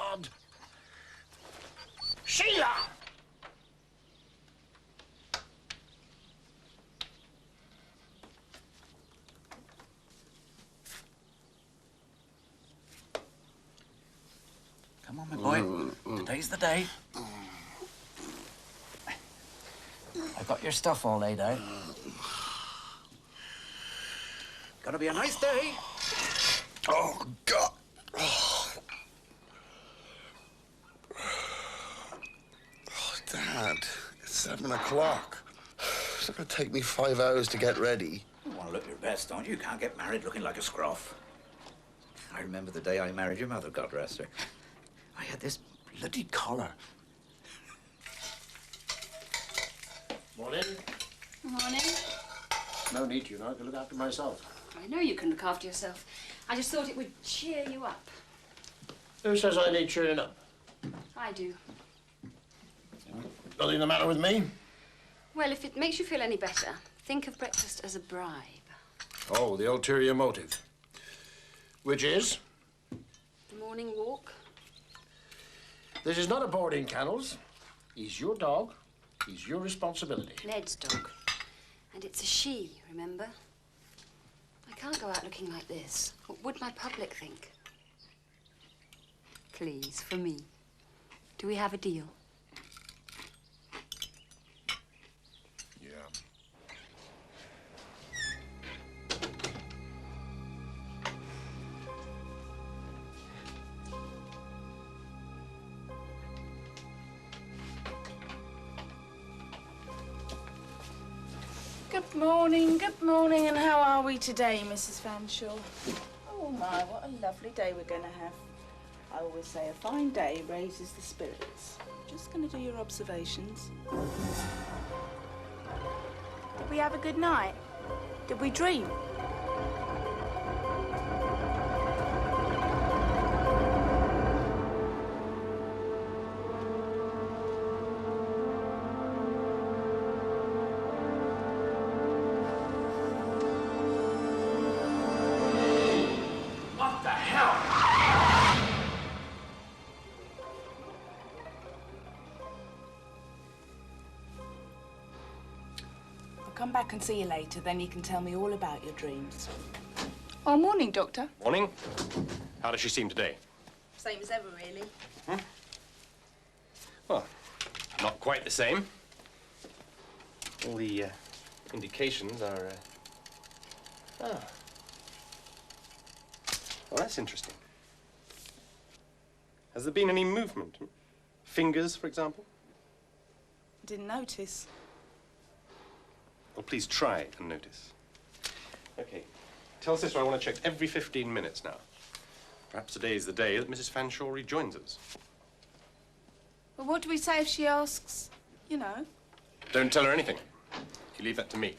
God! Sheila! Come on, my boy. Today's the day. I've got your stuff all laid out. Gonna be a nice day. Oh, God. Oh, Dad, it's 7 o'clock. It's not gonna take me 5 hours to get ready. You want to look your best, don't you? You can't get married looking like a scruff. I remember the day I married your mother, God rest her. I had this bloody collar. Morning. Morning. No need to, you know. I can look after myself. I know you can look after yourself. I just thought it would cheer you up. Who says I need cheering up? I do. Nothing the matter with me? Well, if it makes you feel any better, think of breakfast as a bribe. Oh, the ulterior motive. Which is? The morning walk. This is not a boarding kennels. He's your dog. He's your responsibility. Ned's dog. And it's a she, remember? I can't go out looking like this. What would my public think? Please, for me. Do we have a deal? Yeah. Good morning, and how are we today, Mrs. Fanshawe? Oh my, what a lovely day we're going to have. I always say a fine day raises the spirits. Just going to do your observations. Did we have a good night? Did we dream? Come back and see you later, then you can tell me all about your dreams. Oh, morning, Doctor. Morning. How does she seem today? Same as ever, really. Well, not quite the same. All the indications are... Well, that's interesting. Has there been any movement? Fingers, for example? Didn't notice. Well, please try and notice. Okay. Tell Sister I want to check every 15 minutes now. Perhaps today's the day that Mrs. Fanshawe rejoins us. Well, what do we say if she asks, you know? Don't tell her anything. You leave that to me.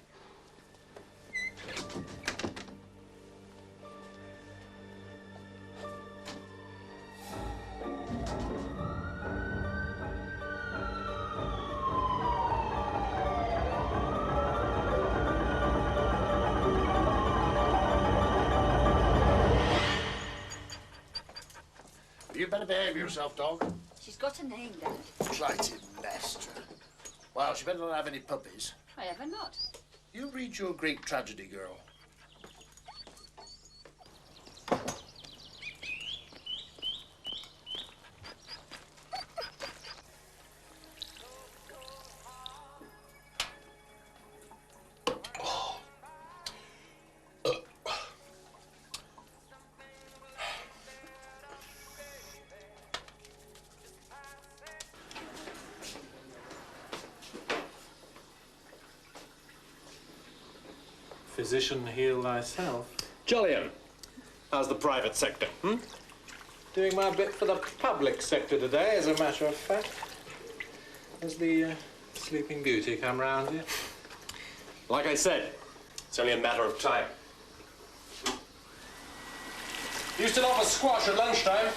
You better behave yourself, dog. She's got a name, Dad. Clytemnestra. Well, she better not have any puppies. I ever not. You read your great tragedy, girl. Physician, heal thyself. Jolyon, how's the private sector, Doing my bit for the public sector today, as a matter of fact. Has the Sleeping Beauty come round yet? Like I said, it's only a matter of time. You still offer squash at lunchtime?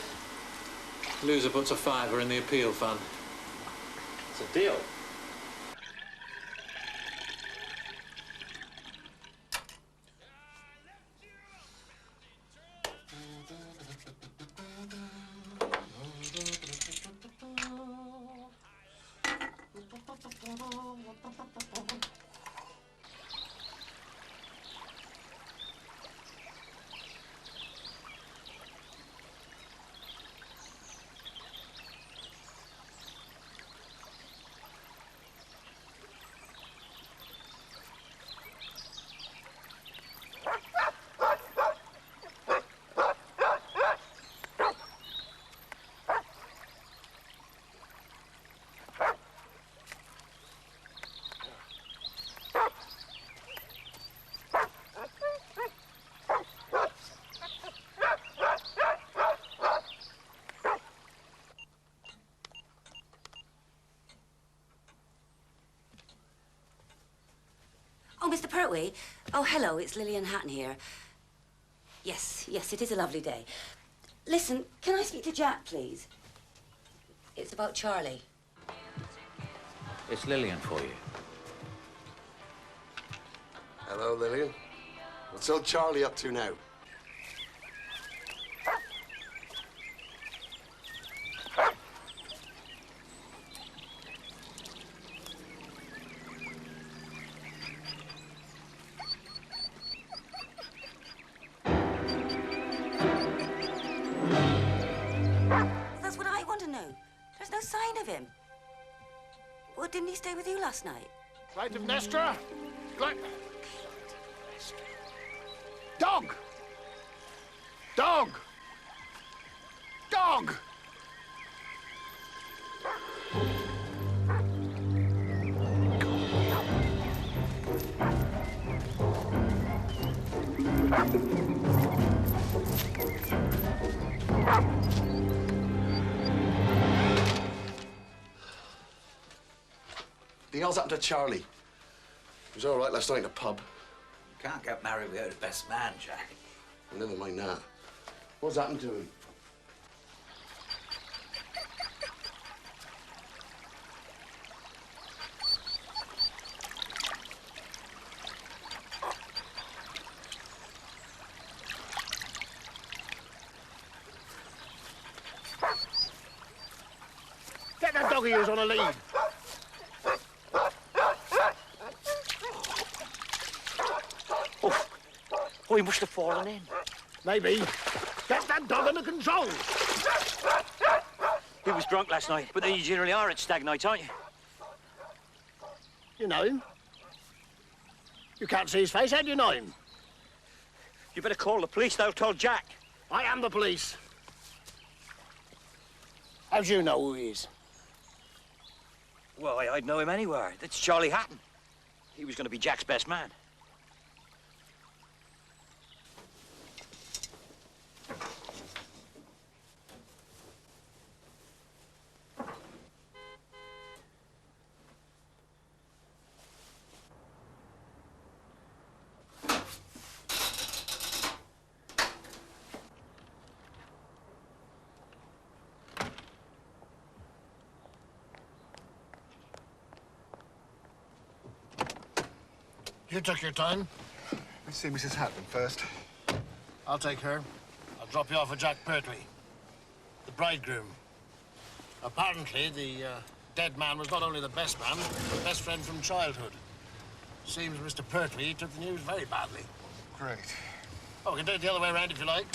Loser puts a fiver in the appeal fund. It's a deal. Mr. Pertwee? Oh, hello, it's Lillian Hatton here. Yes, it is a lovely day. Listen, can I speak to Jack, please? It's about Charlie. It's Lillian for you. Hello, Lillian. What's old Charlie up to now? That's what I want to know. There's no sign of him. Well, didn't he stay with you last night? Clytemnestra! Dog! Dog! Dog! The hell's happened to Charlie? He was all right last night in the pub. You can't get married without a best man, Jack. Well, never mind that. What's happened to him? Get that dog of yours on a lead. Oh, he must have fallen in. Maybe. Get that dog under control. He was drunk last night, but then you generally are at stag nights, aren't you? You know him? You can't see his face. How do you know him? You better call the police. They'll tell Jack. I am the police. How do you know who he is? Well, I'd know him anywhere. That's Charlie Hatton. He was going to be Jack's best man. You took your time. Let's see Mrs. Hatton first. I'll take her. I'll drop you off with Jack Pertwee, the bridegroom. Apparently, the dead man was not only the best man, but the best friend from childhood. Seems Mr. Pertwee took the news very badly. Great. Oh, we can do it the other way around if you like.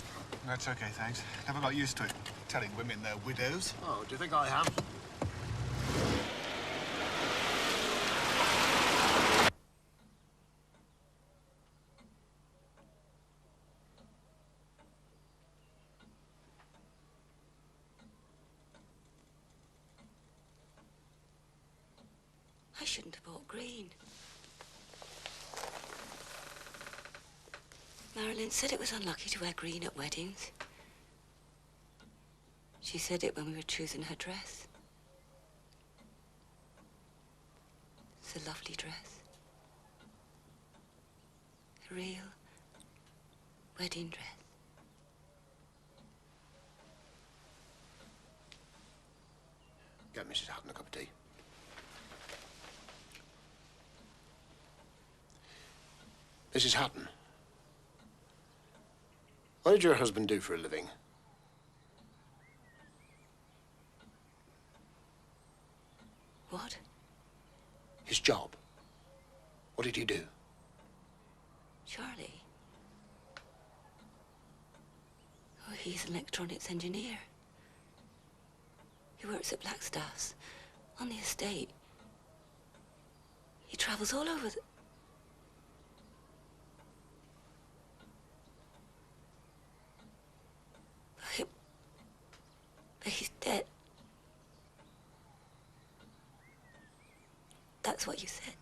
That's okay, thanks. Never got used to it. Telling women they're widows. Oh, do you think I have? I shouldn't have bought green. Marilyn said it was unlucky to wear green at weddings. She said it when we were choosing her dress. It's a lovely dress. A real wedding dress. Get Mrs. Hatton a cup of tea. Mrs. Hatton, what did your husband do for a living? What? His job. What did he do? Charlie? Oh, he's an electronics engineer. He works at Blackstaff's on the estate. He travels all over the... But he's dead. That's what you said.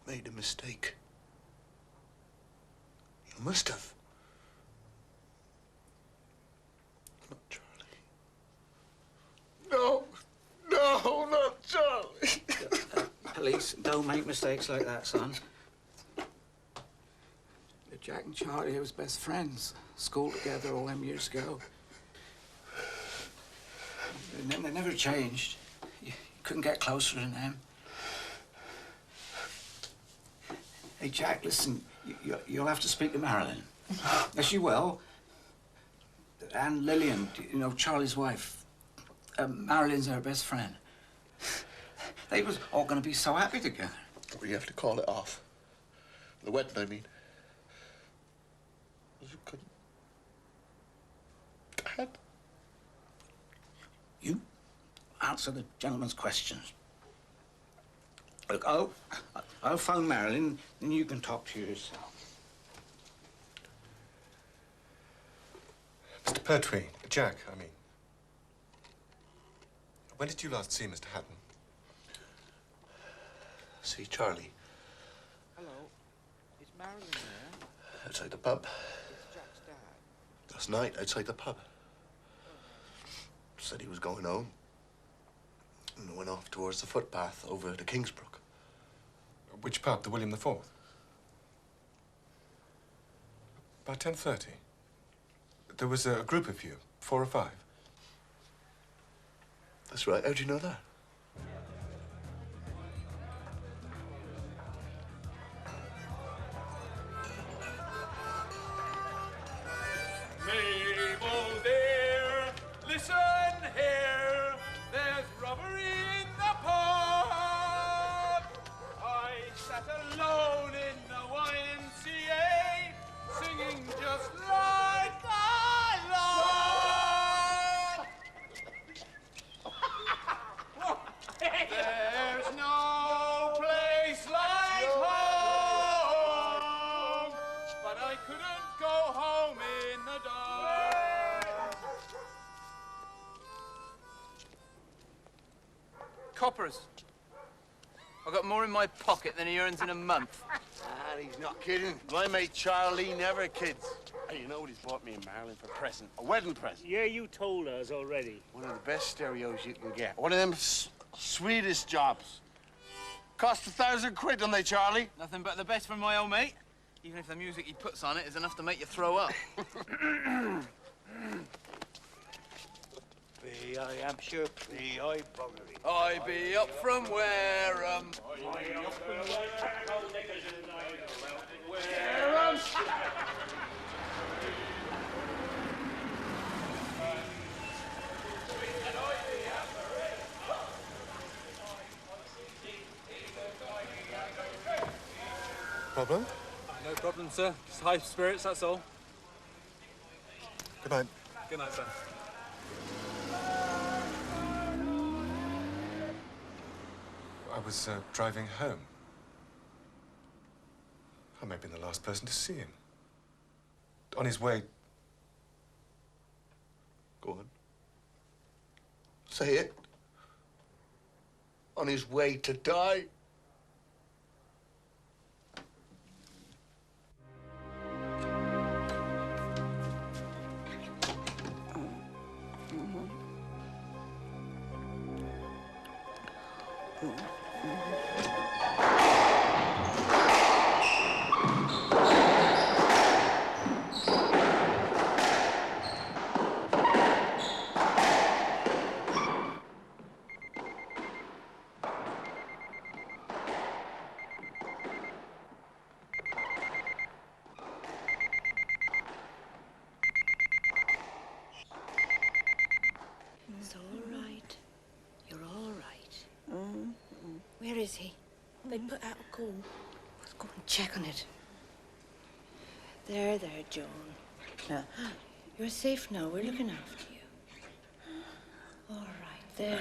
made a mistake. You must have. Not Charlie. No, no, not Charlie. Police, don't make mistakes like that, son. Jack and Charlie was best friends. School together all them years ago. They never changed. You couldn't get closer than them. Hey, Jack, listen, you'll have to speak to Marilyn. Yes, you will. And Lillian, you know, Charlie's wife. Marilyn's her best friend. They was all going to be so happy together. We have to call it off. The wedding, I mean. You couldn't. Dad? You answer the gentleman's questions. Look, I'll phone Marilyn, and you can talk to her yourself. Mr. Pertwee, Jack, I mean. When did you last see Mr. Hatton? See Charlie. Hello. Is Marilyn there? Outside the pub. It's Jack's dad. Last night, outside the pub. Said he was going home. And went off towards the footpath over to Kingsbrook. Which pub? The William IV? About 10:30. There was a group of you, 4 or 5. That's right. How'd you know that? Mabel dear, listen here. There's robbery in the pub. I sat alone in the YMCA, singing just like I love. There's no place like home, but I couldn't go home in the dark. Coppers. I got more in my pocket than he earns in a month. Ah, he's not kidding. My mate Charlie never kids. Hey, you know what he's bought me and Marilyn for a present? A wedding present. Yeah, you told us already. One of the best stereos you can get. One of them sweetest jobs. Cost £1,000, don't they, Charlie? Nothing but the best from my old mate. Even if the music he puts on it is enough to make you throw up. I am sure I buggery. I be up from Wareham. Wareham! Problem? No problem, sir. Just high spirits, that's all. Good night. Good night, sir. I was driving home. I may have been the last person to see him. On his way... Go on. Say it. On his way to die. It's all right. You're all right. Where is he? They put out a call. Let's go and check on it. There, Joan. Now, you're safe now. We're looking after you. All right, there.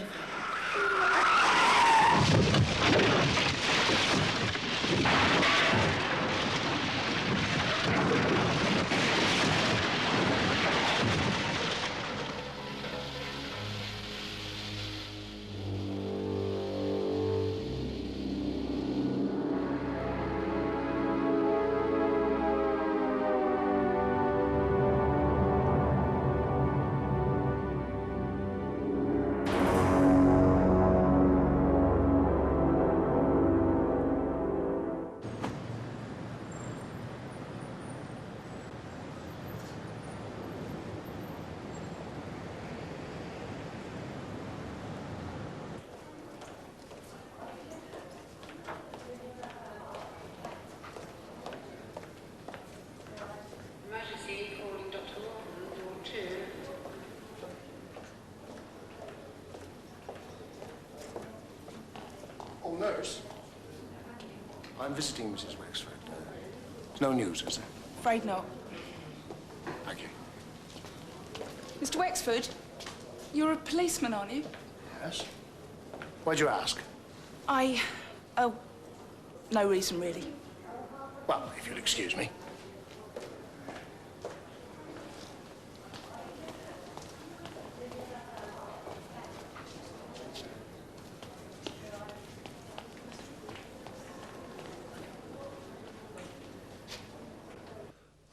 flowers. I'm visiting Mrs. Wexford. There's no news, is there? Afraid not. Thank you. Mr. Wexford, you're a policeman, aren't you? Yes. Why'd you ask? Oh, no reason, really. Well, if you'll excuse me.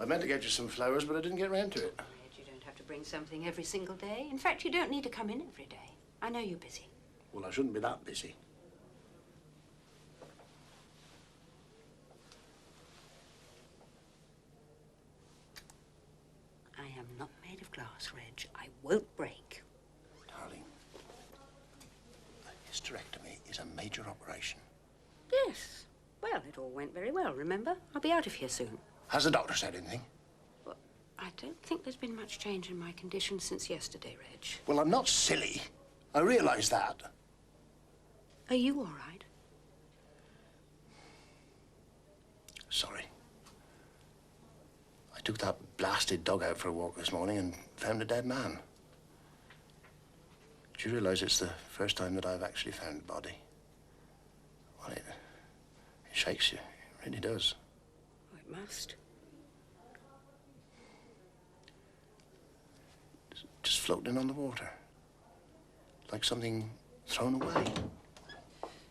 I meant to get you some flowers, but I didn't get round to it. You don't have to bring something every single day. In fact, you don't need to come in every day. I know you're busy. Well, I shouldn't be that busy. I am not made of glass, Reg. I won't break. Darling, a hysterectomy is a major operation. Yes. Well, it all went very well, remember? I'll be out of here soon. Has the doctor said anything? Well, I don't think there's been much change in my condition since yesterday, Reg. Well, I'm not silly. I realise that. Are you all right? Sorry. I took that blasted dog out for a walk this morning and found a dead man. Do you realise it's the first time that I've actually found a body? Well, it shakes you. It really does. Oh, it must. Just floating on the water. Like something thrown away.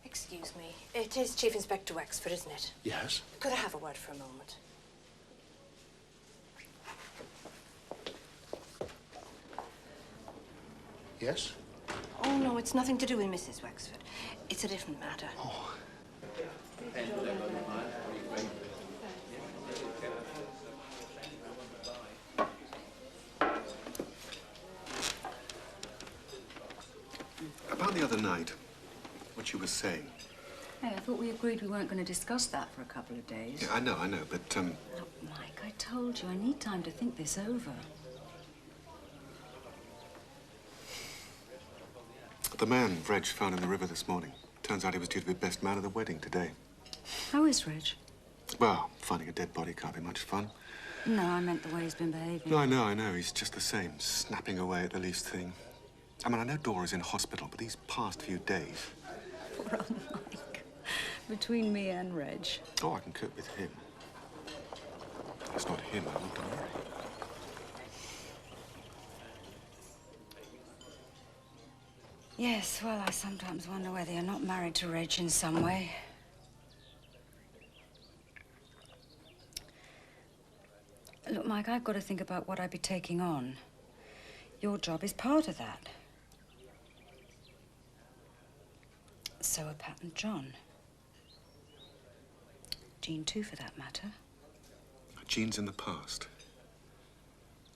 Excuse me. It is Chief Inspector Wexford, isn't it? Yes. Could I have a word for a moment? Yes? Oh, no, it's nothing to do with Mrs. Wexford. It's a different matter. Oh. About the other night, what you were saying. Hey, I thought we agreed we weren't going to discuss that for a couple of days. Yeah, I know, but, Look, Mike, I told you I need time to think this over. The man Reg found in the river this morning. Turns out he was due to be best man at the wedding today. How is Reg? Well, finding a dead body can't be much fun. No, I meant the way he's been behaving. No, I know. He's just the same, snapping away at the least thing. I mean, I know Dora's in hospital, but these past few days... Poor old Mike. Between me and Reg. Oh, I can cope with him. It's not him I want to marry. Yes, well, I sometimes wonder whether you're not married to Reg in some way. Look, Mike, I've got to think about what I'd be taking on. Your job is part of that. So are Pat and John. Jean, too, for that matter. Jean's in the past.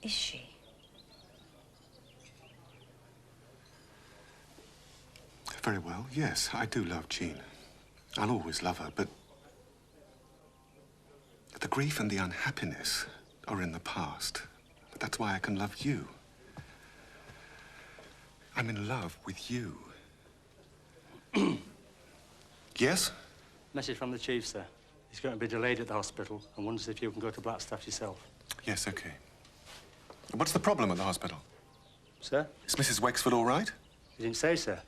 Is she? Very well, yes, I do love Jean. I'll always love her, but the grief and the unhappiness are in the past. But that's why I can love you. I'm in love with you. Yes? Message from the chief, sir. He's going to be delayed at the hospital and wonders if you can go to Blackstaff yourself. Yes, okay. What's the problem at the hospital? Sir? Is Mrs. Wexford all right? He didn't say, sir.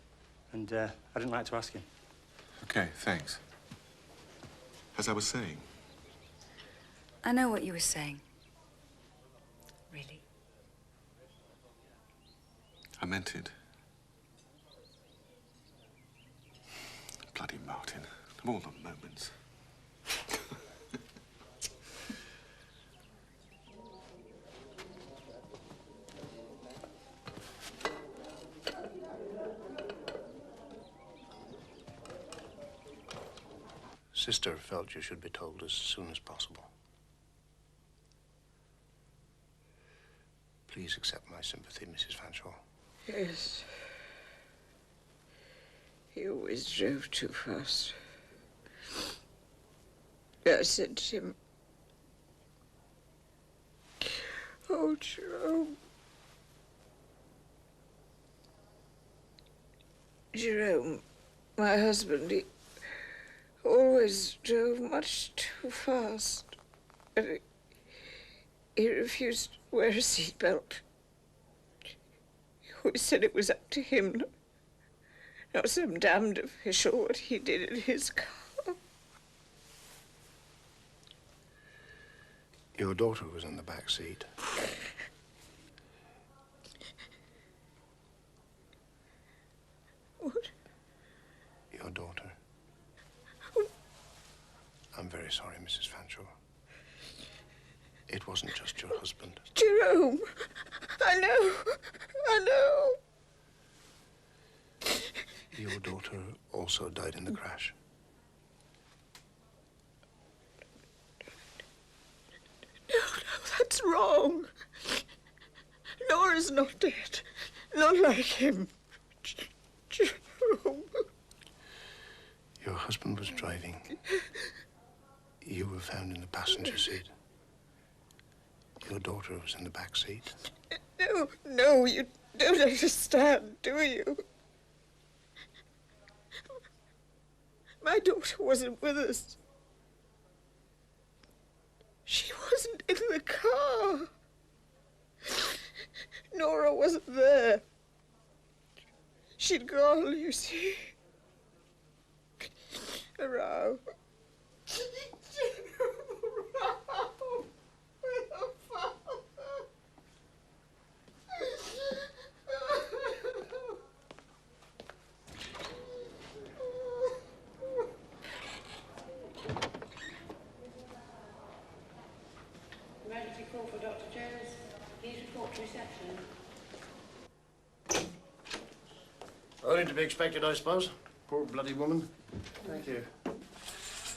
And I didn't like to ask him. Okay, thanks. As I was saying. I know what you were saying. Really. I meant it. Bloody Martin. Of all the moments. Sister felt you should be told as soon as possible. Please accept my sympathy, Mrs. Fanshawe. Yes. He always drove too fast. I said to him, "Oh, Jerome. Jerome, my husband, always drove much too fast. And he refused to wear a seatbelt. He always said it was up to him, not some damned official, what he did in his car. Your daughter was in the back seat. What? Your daughter. I'm very sorry, Mrs. Fanshawe. It wasn't just your husband. Jerome, I know. Your daughter also died in the crash. No, that's wrong. Nora's not dead. Not like him. Jerome. Your husband was driving. You were found in the passenger seat. Your daughter was in the back seat. No, you don't understand, do you? My daughter wasn't with us. She wasn't in the car. Nora wasn't there. She'd gone, you see. A row. Emergency call for Dr. Jones. Please report to reception. Only to be expected, I suppose. Poor bloody woman. Thank you.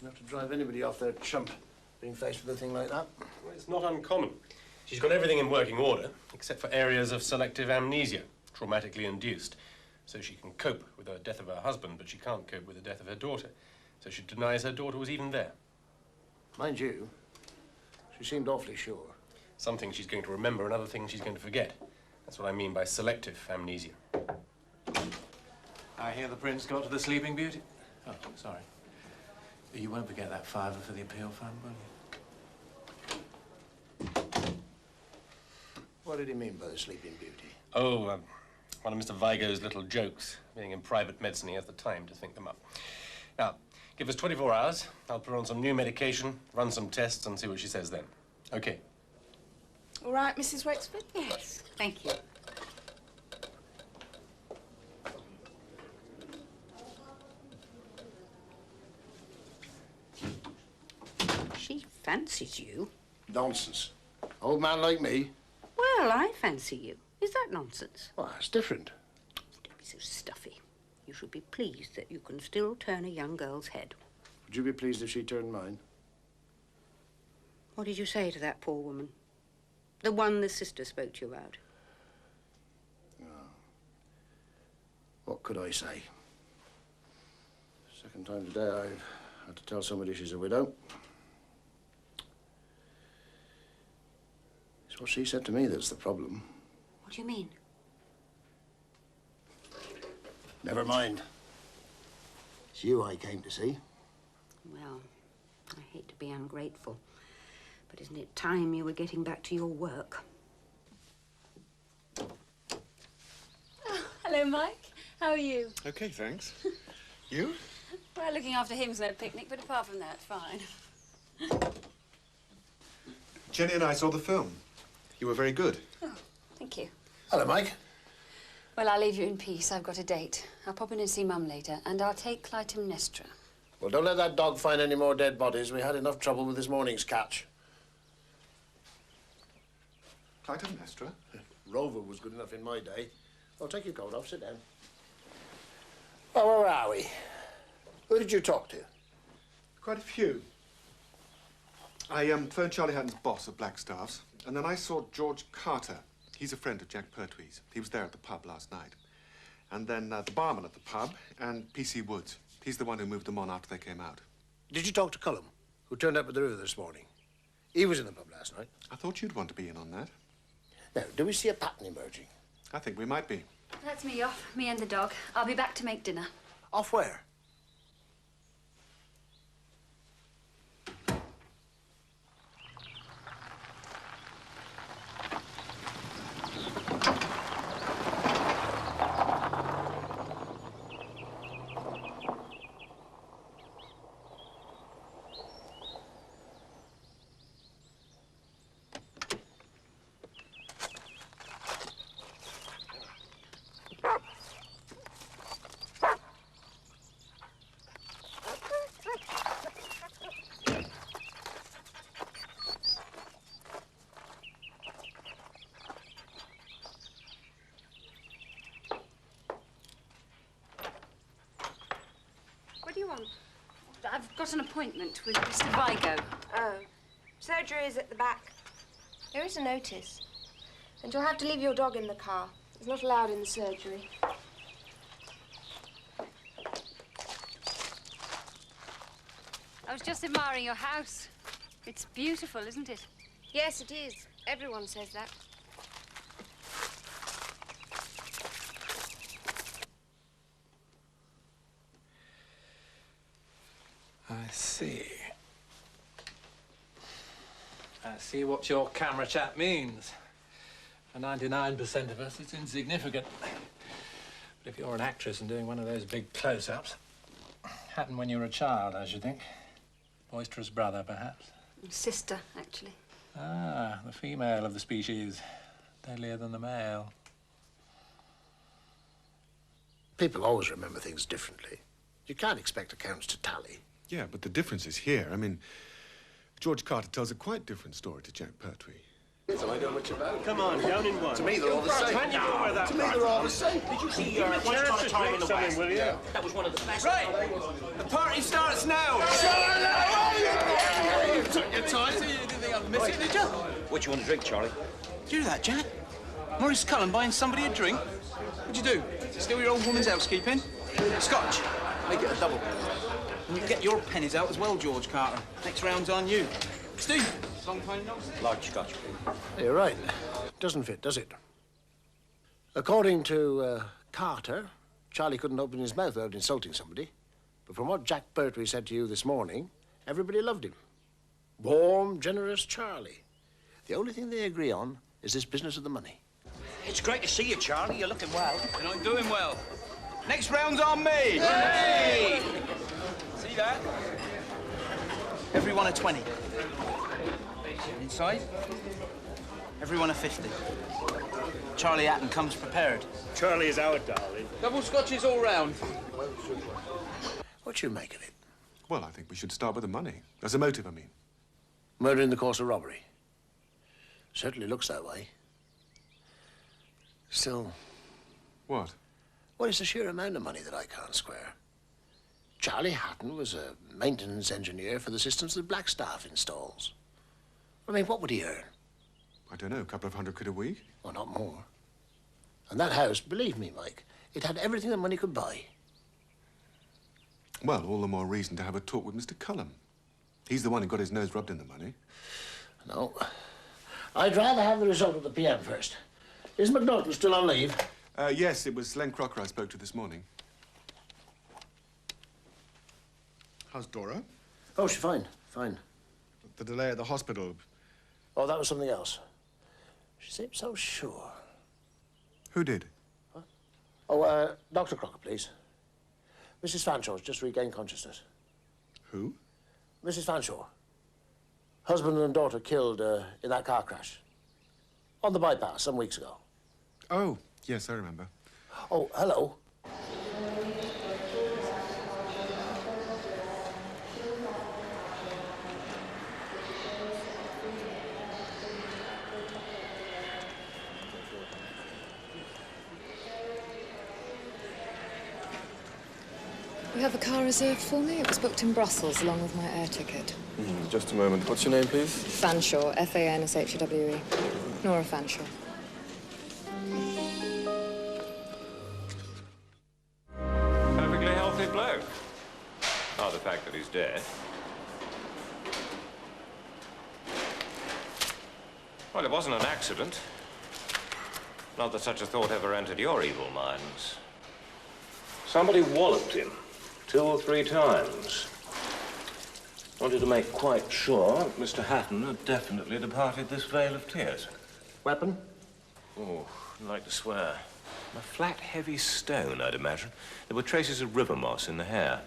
Enough to drive anybody off their chump, being faced with a thing like that. Well, it's not uncommon. She's got everything in working order, except for areas of selective amnesia, traumatically induced. So she can cope with the death of her husband, but she can't cope with the death of her daughter. So she denies her daughter was even there. Mind you, she seemed awfully sure. Some things she's going to remember and other things she's going to forget. That's what I mean by selective amnesia. I hear the Prince got to the Sleeping Beauty. Oh, sorry. You won't forget that £5 for the appeal fund, will you? What did he mean by the Sleeping Beauty? Oh, one of Mr. Vigo's little jokes. Being in private medicine, he has the time to think them up. Now, give us 24 hours. I'll put her on some new medication, run some tests, and see what she says then. Okay. All right, Mrs. Wexford? Yes, thank you. She fancies you. Nonsense. Old man like me. Well, I fancy you. Is that nonsense? Well, that's different. Don't be so stuffy. You should be pleased that you can still turn a young girl's head. Would you be pleased if she turned mine? What did you say to that poor woman? The one the sister spoke to you about? Oh. What could I say? Second time today I've had to tell somebody she's a widow. It's what she said to me that's the problem. What do you mean? Never mind. It's you I came to see. Well, I hate to be ungrateful, but isn't it time you were getting back to your work? Oh, hello, Mike. How are you? Okay, thanks. You? Well, looking after him's no picnic, but apart from that, fine. Jenny and I saw the film. You were very good. Oh, thank you. Hello, Mike. Well, I'll leave you in peace. I've got a date. I'll pop in and see Mum later, and I'll take Clytemnestra. Well, don't let that dog find any more dead bodies. We had enough trouble with this morning's catch. Clytemnestra? Rover was good enough in my day. Oh, take your coat off. Sit down. Oh, where are we? Who did you talk to? Quite a few. I phoned Charlie Hatton's boss at Blackstaff's, and then I saw George Carter. He's a friend of Jack Pertwee's. He was there at the pub last night. And then the barman at the pub and P.C. Woods. He's the one who moved them on after they came out. Did you talk to Cullum, who turned up at the river this morning? He was in the pub last night. I thought you'd want to be in on that. Now, do we see a pattern emerging? I think we might be. That's me off, me and the dog. I'll be back to make dinner. Off where? I've got an appointment with Mr. Vigo. Oh. Surgery is at the back. There is a notice. And you'll have to leave your dog in the car. It's not allowed in the surgery. I was just admiring your house. It's beautiful, isn't it? Yes, it is. Everyone says that. I see. I see what your camera chat means. For 99% of us, it's insignificant. But if you're an actress and doing one of those big close-ups, happened when you were a child, I should think. Boisterous brother, perhaps. Sister, actually. Ah, the female of the species. Deadlier than the male. People always remember things differently. You can't expect accounts to tally. Yeah, but the difference is here. I mean, George Carter tells a quite different story to Jack Pertwee. So I know much about. Come on, down in one. To me, they're all the same. To me, they're all the same. Did you see once upon a time in the West? Will you? That was one of the best. Right! The party starts now! You took your time. You didn't think I'd miss it, did you? What you want to drink, Charlie? Did you do that, Jack? Maurice Cullen buying somebody a drink? What'd you do? Steal your old woman's housekeeping? Scotch. Make it a double. And you get your pennies out as well, George Carter. Next round's on you. Steve, long time no see. Large Scotch. You're right. Doesn't fit, does it? According to Carter, Charlie couldn't open his mouth without insulting somebody. But from what Jack Pertwee said to you this morning, everybody loved him. Warm, generous Charlie. The only thing they agree on is this business of the money. It's great to see you, Charlie. You're looking well. And I'm doing well. Next round's on me. Hey! See that? Everyone a 20. Inside, everyone a 50. Charlie Hatton comes prepared. Charlie is our darling. Double scotches all round. What do you make of it? Well, I think we should start with the money. As a motive, I mean. Murder in the course of robbery. Certainly looks that way. Still... What? Well, it's the sheer amount of money that I can't square. Charlie Hatton was a maintenance engineer for the systems that Blackstaff installs. I mean, what would he earn? I don't know, a couple of £100 a week? Well, not more. And that house, believe me, Mike, it had everything that money could buy. Well, all the more reason to have a talk with Mr. Cullum. He's the one who got his nose rubbed in the money. No. I'd rather have the result of the PM first. Is McNaughton still on leave? Yes, it was Len Crocker I spoke to this morning. How's Dora? Oh, she's fine. Fine. The delay at the hospital. Oh, that was something else. She seemed so sure. Who did? What? Oh, Dr. Crocker, please. Mrs. Fanshaw's just regained consciousness. Who? Mrs. Fanshaw. Husband and daughter killed in that car crash. On the bypass some weeks ago. Oh, yes, I remember. Oh, hello. You have a car reserved for me? It was booked in Brussels along with my air ticket. Just a moment. What's your name, please? Fanshaw, F-A-N-S-H-A-W-E. Nora Fanshaw. Perfectly healthy bloke. Oh, the fact that he's dead. Well, it wasn't an accident. Not that such a thought ever entered your evil minds. Somebody walloped him 2 or 3 times. Wanted to make quite sure that Mr. Hatton had definitely departed this vale of tears. Weapon? Oh, I'd like to swear. A flat, heavy stone, I'd imagine. There were traces of river moss in the hair.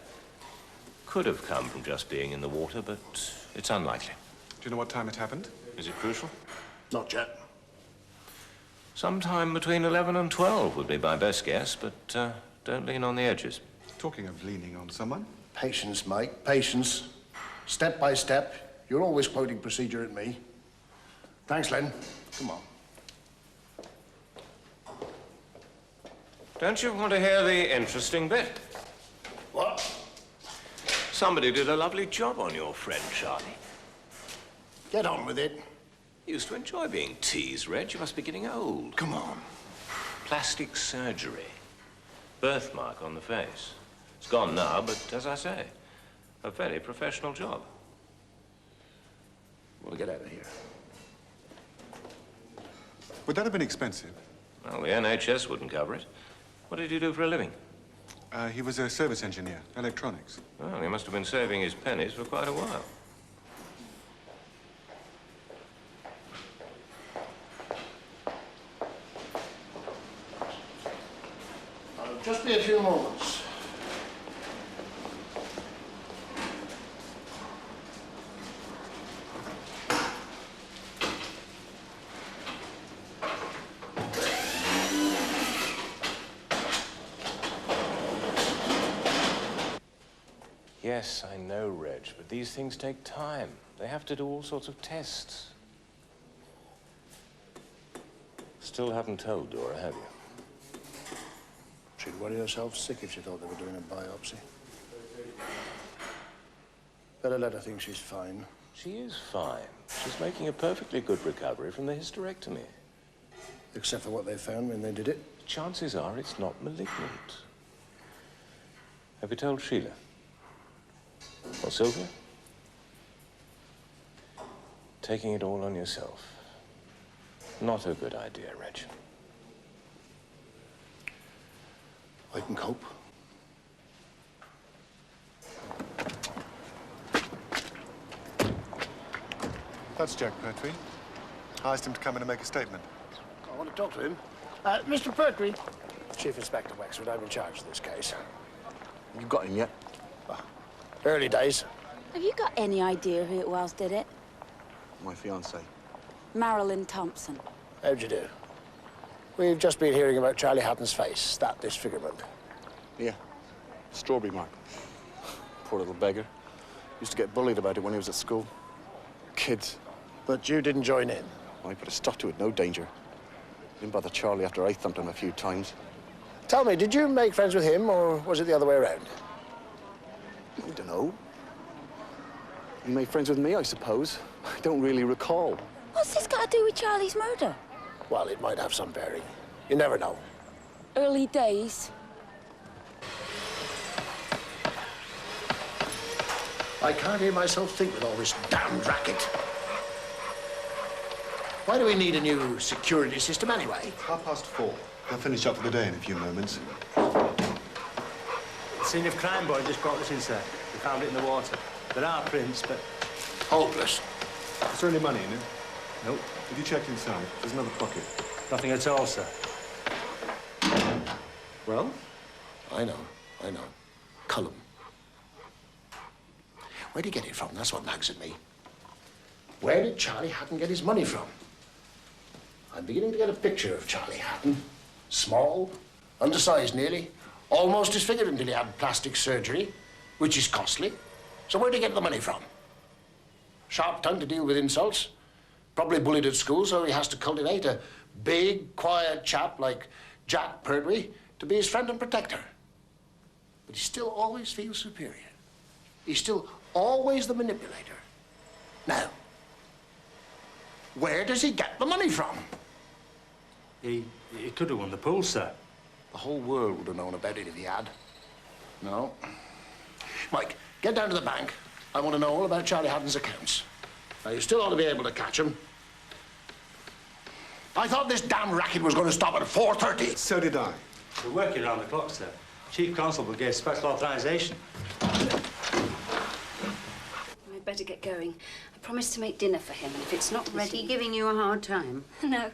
Could have come from just being in the water, but it's unlikely. Do you know what time it happened? Is it crucial? Not yet. Sometime between 11 and 12 would be my best guess, but don't lean on the edges. Talking of leaning on someone. Patience, Mike, patience. Step by step. You're always quoting procedure at me. Thanks, Len. Come on. Don't you want to hear the interesting bit? What? Somebody did a lovely job on your friend, Charlie. Get on with it. You used to enjoy being teased, Reg. You must be getting old. Come on. Plastic surgery. Birthmark on the face. It's gone now, but as I say, a very professional job. We'll get out of here. Would that have been expensive? Well, the NHS wouldn't cover it. What did you do for a living? He was a service engineer, electronics. Well, he must have been saving his pennies for quite a while. I'll just be a few moments. Yes, I know, Reg, but these things take time. They have to do all sorts of tests. Still haven't told Dora, have you? She'd worry herself sick if she thought they were doing a biopsy. Better let her think she's fine. She is fine. She's making a perfectly good recovery from the hysterectomy. Except for what they found when they did it. Chances are it's not malignant. Have you told Sheila? Or Sylvia? Taking it all on yourself. Not a good idea, Reg. I can cope. That's Jack Pertwee. I asked him to come in and make a statement. I want to talk to him. Mr. Pertwee. Chief Inspector Wexford, I'm in charge of this case. You got him yet? Early days. Have you got any idea who it was did it? My fiancée. Marilyn Thompson. How'd you do? We've just been hearing about Charlie Hatton's face, that disfigurement. Yeah. Strawberry mark. Poor little beggar. Used to get bullied about it when he was at school. Kids. But you didn't join in? I put a stop to it, no danger. Didn't bother Charlie after I thumped him a few times. Tell me, did you make friends with him, or was it the other way around? I don't know. He made friends with me, I suppose. I don't really recall. What's this got to do with Charlie's murder? Well, it might have some bearing. You never know. Early days. I can't hear myself think with all this damned racket. Why do we need a new security system anyway? 4:30. They'll finish up for the day in a few moments. The scene of crime boy just brought this in, sir. We found it in the water. There are prints, but... Hopeless. Is there any money in it? Nope. Have you checked inside? There's another pocket. Nothing at all, sir. Well? I know. Cullum. Where'd he get it from? That's what nags at me. Where did Charlie Hatton get his money from? I'm beginning to get a picture of Charlie Hatton. Small, undersized nearly, almost disfigured until he had plastic surgery, which is costly. So where'd he get the money from? Sharp tongue to deal with insults. Probably bullied at school, so he has to cultivate a big, quiet chap like Jack Pertwee to be his friend and protector. But he still always feels superior. He's still always the manipulator. Now, where does he get the money from? He could have won the pool, sir. The whole world would have known about it if he had. No. Mike, get down to the bank. I want to know all about Charlie Hatton's accounts. Now, you still ought to be able to catch him. I thought this damn racket was going to stop at 4:30. So did I. We're working around the clock, sir. Chief Constable gave special authorization. I'd better get going. I promised to make dinner for him, and if it's not ready... Is he giving you a hard time? No,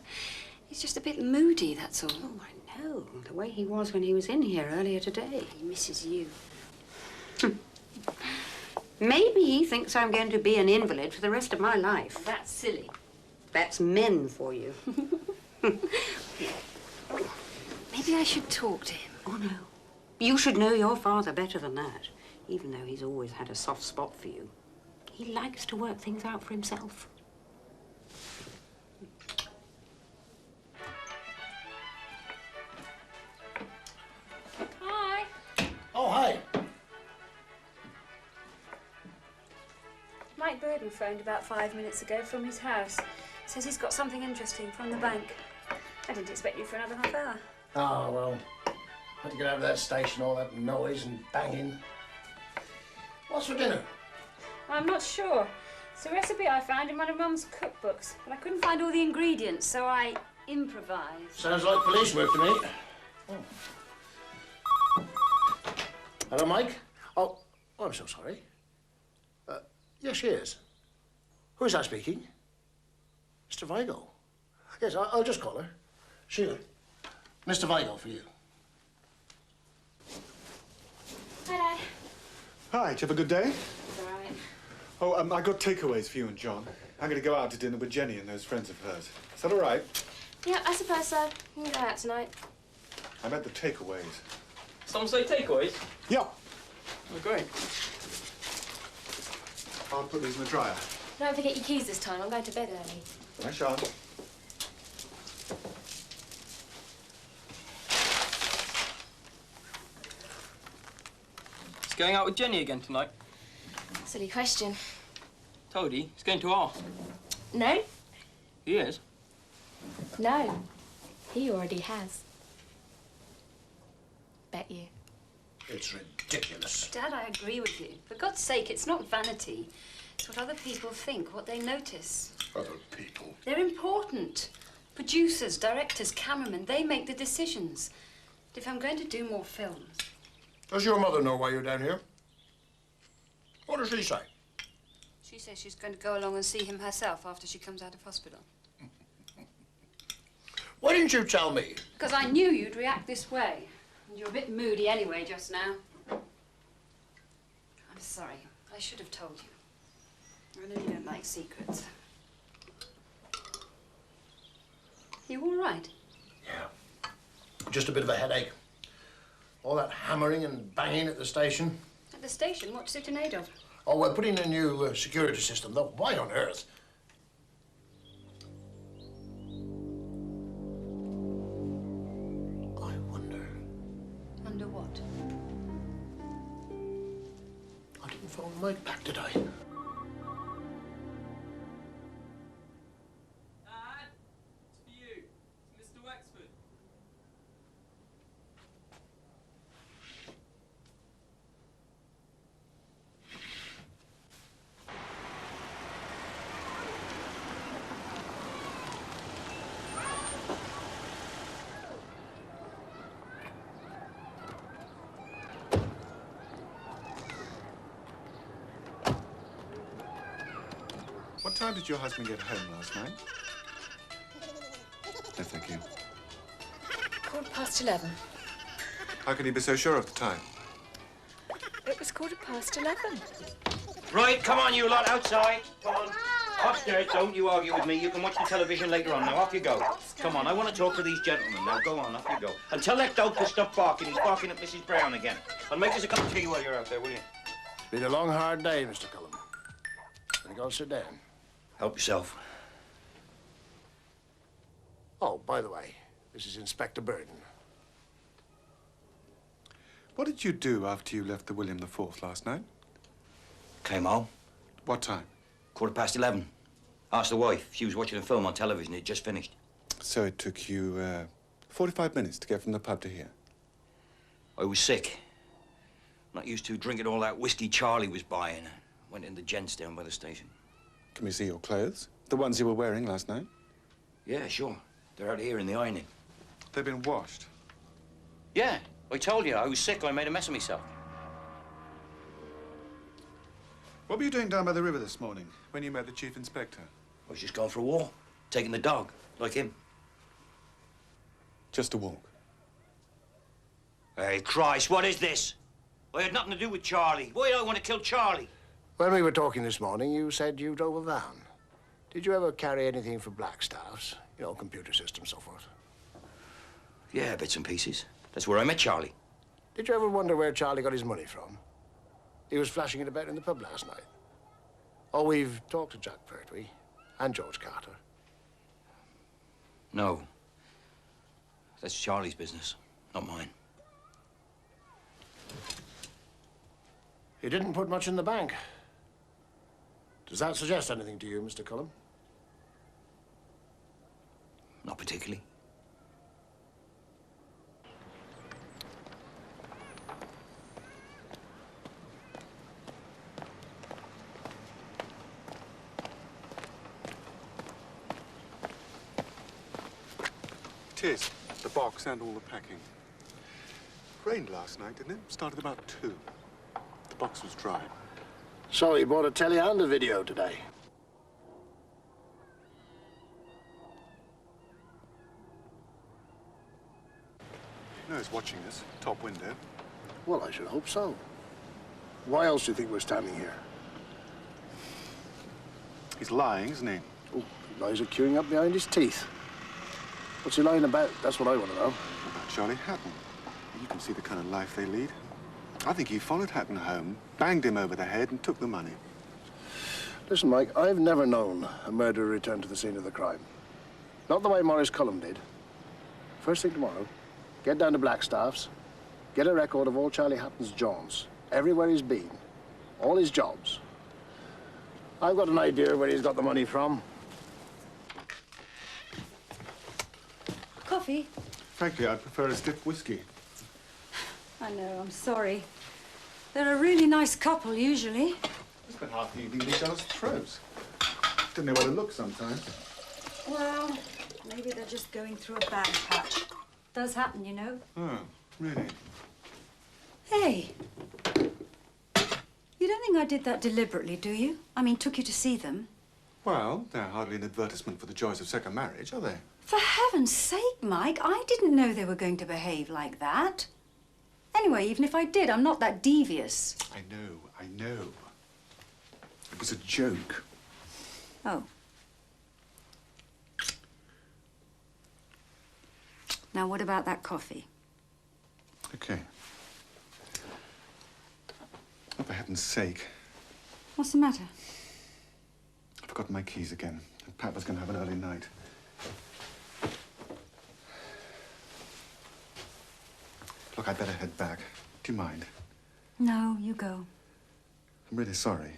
he's just a bit moody, that's all. Oh, I know. The way he was when he was in here earlier today. He misses you. Maybe he thinks I'm going to be an invalid for the rest of my life. That's silly. That's men for you. Maybe I should talk to him. Oh, no. You should know your father better than that, even though he's always had a soft spot for you. He likes to work things out for himself. Hi. Oh, hi. Mike Burden phoned about 5 minutes ago from his house. Says he's got something interesting from the bank. I didn't expect you for another half hour. Oh, well, had to get out of that station, all that noise and banging. What's for dinner? I'm not sure. It's a recipe I found in one of Mum's cookbooks, but I couldn't find all the ingredients, so I improvised. Sounds like police work to me. Oh. Hello, Mike? Oh, I'm so sorry. Yes, she is. Who is that speaking? Mr. Vigo. Yes, I'll just call her. Sheila. Mr. Vigo for you. Hello. Hi, did you have a good day? It's all right. Oh, I got takeaways for you and John. I'm going to go out to dinner with Jenny and those friends of hers. Is that all right? Yeah, I suppose so. We can go out tonight. I meant the takeaways. Someone say takeaways? Yeah. Oh, great. I'll put these in the dryer. Don't forget your keys this time. I'm going to bed early. Bye, Sean. He's going out with Jenny again tonight. Silly question. Told you, he's going to ask. No? He is. No. He already has. Bet you. It's ridiculous. Dad, I agree with you. For God's sake, it's not vanity. It's what other people think, what they notice. Other people? They're important. Producers, directors, cameramen, they make the decisions. If I'm going to do more films... Does your mother know why you're down here? What does she say? She says she's going to go along and see him herself after she comes out of hospital. Why didn't you tell me? Because I knew you'd react this way. And you're a bit moody anyway just now. I'm sorry. I should have told you. I know you don't like secrets. You all right? Yeah. Just a bit of a headache. All that hammering and banging at the station. At the station? What's it in aid of? Oh, we're putting in a new security system, though. Why on earth? I wonder. Under what? I didn't phone Mike back, did I? Wexford. What time did your husband get home last night? No, thank you. 11:15. How can you be so sure of the time? It was 11:15. Right, come on, you lot, outside. Come on. Upstairs, don't you argue with me. You can watch the television later on. Now, off you go. Come on, I want to talk to these gentlemen. Now, go on, off you go. And tell that dog to stop barking. He's barking at Mrs. Brown again. And make us a cup of tea while you're out there, will you? It's been a long, hard day, Mr. Cullum. Gonna go sit down. Help yourself. Oh, by the way, this is Inspector Burden. What did you do after you left the William IV last night? Came home. What time? 11:15. Asked the wife. She was watching a film on television. It just finished. So it took you 45 minutes to get from the pub to here? I was sick. Not used to drinking all that whiskey Charlie was buying. Went in the gents down by the station. Can we see your clothes? The ones you were wearing last night? Yeah, sure. They're out here in the ironing. They've been washed? Yeah, I told you. I was sick. I made a mess of myself. What were you doing down by the river this morning when you met the Chief Inspector? I was just going for a walk. Taking the dog, like him. Just a walk? Hey, Christ, what is this? I had nothing to do with Charlie. Why did I want to kill Charlie? When we were talking this morning, you said you drove a van. Did you ever carry anything for Blackstaff's? You know, computer systems, so forth. Yeah, bits and pieces. That's where I met Charlie. Did you ever wonder where Charlie got his money from? He was flashing it about in the pub last night. Oh, we've talked to Jack Pertwee and George Carter. No. That's Charlie's business, not mine. He didn't put much in the bank. Does that suggest anything to you, Mr. Cullum? Not particularly. It is. The box and all the packing. Rained last night, didn't it? Started about 2. The box was dry. So he bought a telly and a video today. No, he's watching us. Top window. Well, I should hope so. Why else do you think we're standing here? He's lying, isn't he? Oh, he lies are queuing up behind his teeth. What's he lying about? That's what I want to know. About Charlie Hatton. You can see the kind of life they lead. I think he followed Hatton home, banged him over the head, and took the money. Listen, Mike, I've never known a murderer return to the scene of the crime. Not the way Maurice Cullum did. First thing tomorrow, get down to Blackstaff's, get a record of all Charlie Hatton's jaunts, everywhere he's been, all his jobs. I've got an idea where he's got the money from. Coffee? Frankly, I'd prefer a stiff whiskey. I know, I'm sorry. They're a really nice couple, usually. We spent half the evening at each other's throats. Didn't know where to look sometimes. Well, maybe they're just going through a bad patch. Does happen, you know. Oh, really? Hey. You don't think I did that deliberately, do you? I mean, took you to see them. Well, they're hardly an advertisement for the joys of second marriage, are they? For heaven's sake, Mike, I didn't know they were going to behave like that. Anyway, even if I did, I'm not that devious. I know. It was a joke. Oh. Now, what about that coffee? Okay. Oh, for heaven's sake. What's the matter? I've forgotten my keys again. And Pat was going to have an early night. Look, I'd better head back. Do you mind? No, you go. I'm really sorry.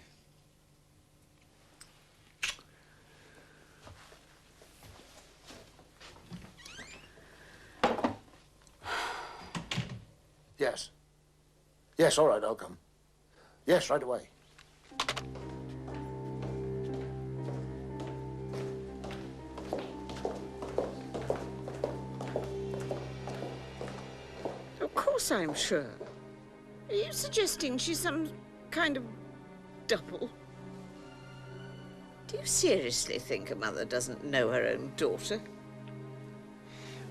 Yes. Yes, all right, I'll come. Yes, right away. Of course I'm sure. Are you suggesting she's some kind of double? Do you seriously think a mother doesn't know her own daughter?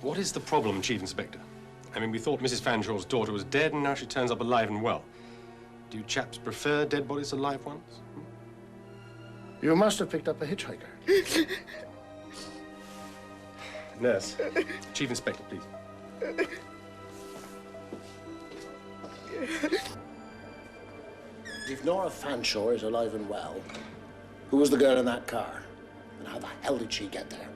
What is the problem, Chief Inspector? I mean, we thought Mrs. Fanshaw's daughter was dead, and now she turns up alive and well. Do you chaps prefer dead bodies to live ones? You must have picked up a hitchhiker. Nurse. Chief Inspector, please. If Nora Fanshawe is alive and well, who was the girl in that car? And how the hell did she get there?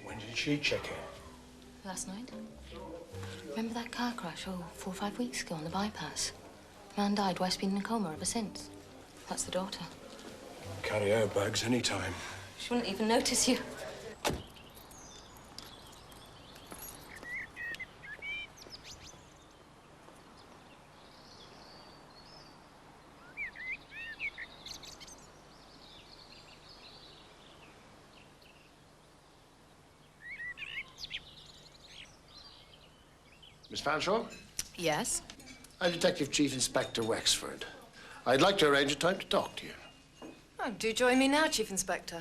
When did she check in? Last night. Remember that car crash, 4 or 5 weeks ago on the bypass? The man died, wife's been in a coma ever since. That's the daughter. Carry airbags anytime. She wouldn't even notice you. Miss Fanshawe? Yes? I'm Detective Chief Inspector Wexford. I'd like to arrange a time to talk to you. Oh, do join me now, Chief Inspector.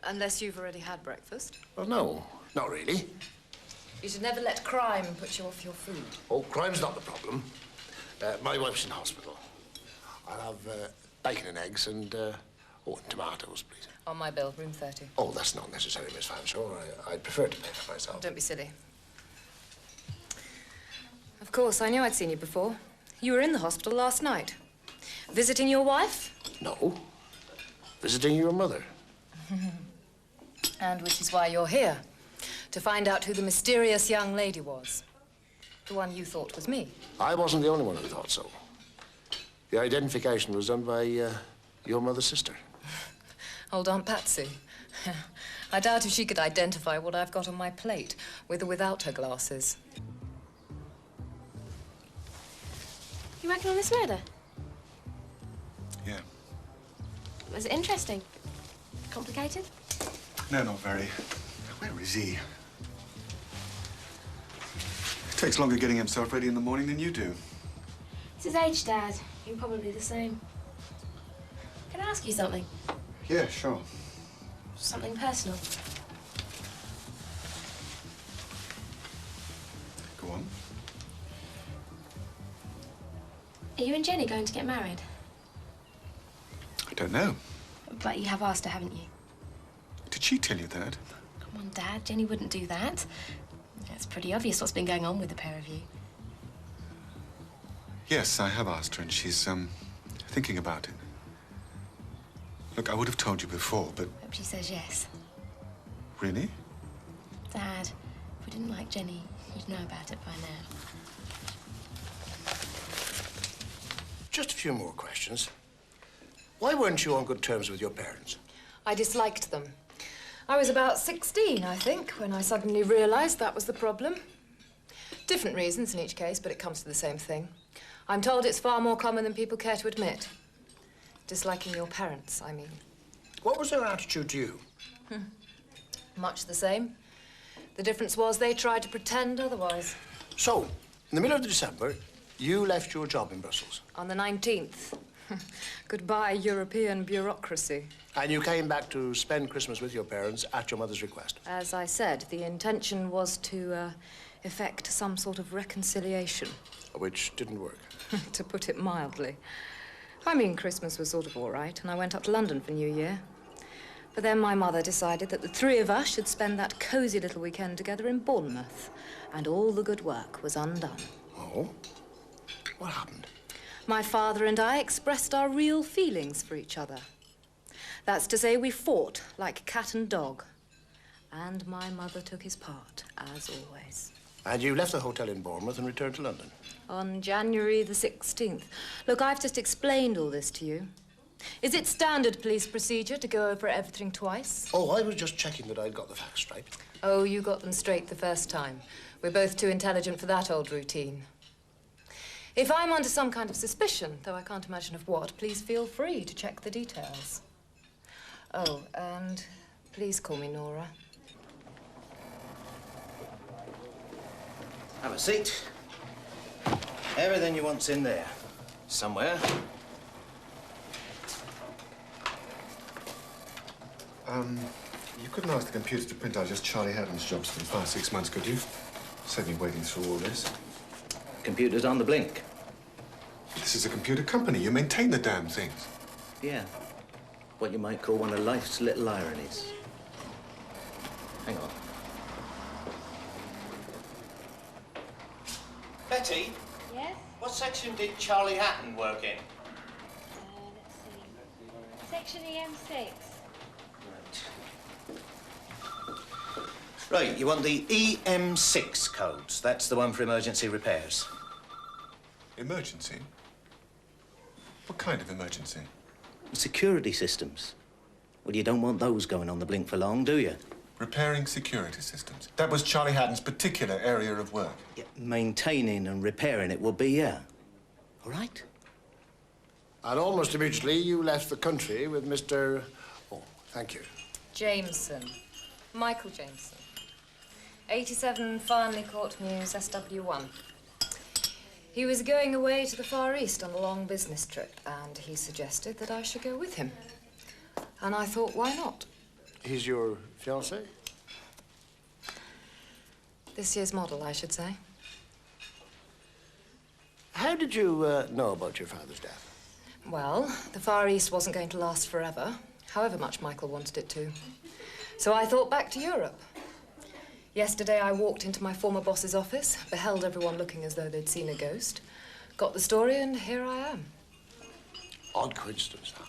Unless you've already had breakfast. Well, no, not really. You should never let crime put you off your food. Oh, crime's not the problem. My wife's in hospital. I'll have bacon and eggs and, and tomatoes, please. On my bill, room 30. Oh, that's not necessary, Miss Fanshawe. I'd prefer to pay for myself. Don't be silly. Of course, I knew I'd seen you before. You were in the hospital last night. Visiting your wife? No. Visiting your mother. And which is why you're here. To find out who the mysterious young lady was. The one you thought was me. I wasn't the only one who thought so. The identification was done by your mother's sister. Old Aunt Patsy. I doubt if she could identify what I've got on my plate, with or without her glasses. You working on this murder? Yeah. Was it interesting? Complicated? No, not very. Where is he? It takes longer getting himself ready in the morning than you do. It's his age, Dad. You're probably the same. Can I ask you something? Yeah, sure. Something personal. Go on. Are you and Jenny going to get married? I don't know. But you have asked her, haven't you? Did she tell you that? Come on, Dad. Jenny wouldn't do that. It's pretty obvious what's been going on with the pair of you. Yes, I have asked her, and she's, thinking about it. Look, I would have told you before, but... Hope she says yes. Really? Dad, if we didn't like Jenny, you'd know about it by now. Just a few more questions. Why weren't you on good terms with your parents? I disliked them. I was about 16, I think, when I suddenly realized that was the problem. Different reasons in each case, but it comes to the same thing. I'm told it's far more common than people care to admit. Disliking your parents, I mean. What was their attitude to you? Much the same. The difference was they tried to pretend otherwise. So, in the middle of December, you left your job in Brussels. On the 19th. Goodbye, European bureaucracy. And you came back to spend Christmas with your parents at your mother's request. As I said, the intention was to effect some sort of reconciliation. Which didn't work. To put it mildly. I mean, Christmas was sort of all right, and I went up to London for New Year. But then my mother decided that the three of us should spend that cosy little weekend together in Bournemouth, and all the good work was undone. Oh? What happened? My father and I expressed our real feelings for each other. That's to say, we fought like cat and dog. And my mother took his part, as always. And you left the hotel in Bournemouth and returned to London? On January the 16th. Look, I've just explained all this to you. Is it standard police procedure to go over everything twice? Oh, I was just checking that I'd got the facts straight. Oh, you got them straight the first time. We're both too intelligent for that old routine. If I'm under some kind of suspicion, though I can't imagine of what, please feel free to check the details. Oh, and please call me Nora. Have a seat. Everything you want's in there. Somewhere. You couldn't ask the computer to print out just Charlie Hatton's jobs for the past 6 months, could you? Save me waiting through all this. Computer's on the blink. This is a computer company. You maintain the damn things. Yeah. What you might call one of life's little ironies. Hang on. Betty? Yes? What section did Charlie Hatton work in? Let's see. Section EM6. Right, you want the EM6 codes. That's the one for emergency repairs. Emergency? What kind of emergency? Security systems. Well, you don't want those going on the blink for long, do you? Repairing security systems. That was Charlie Hatton's particular area of work. Yeah, maintaining and repairing it will be, yeah. All right? And almost immediately, you left the country with Mr... Oh, thank you. Jameson. Michael Jameson. 87 Farnley Court Mews, SW1. He was going away to the Far East on a long business trip, and he suggested that I should go with him. And I thought, why not? He's your fiancé? This year's model, I should say. How did you know about your father's death? Well, the Far East wasn't going to last forever, however much Michael wanted it to. So I thought back to Europe. Yesterday, I walked into my former boss's office, beheld everyone looking as though they'd seen a ghost, got the story, and here I am. Odd coincidence, huh?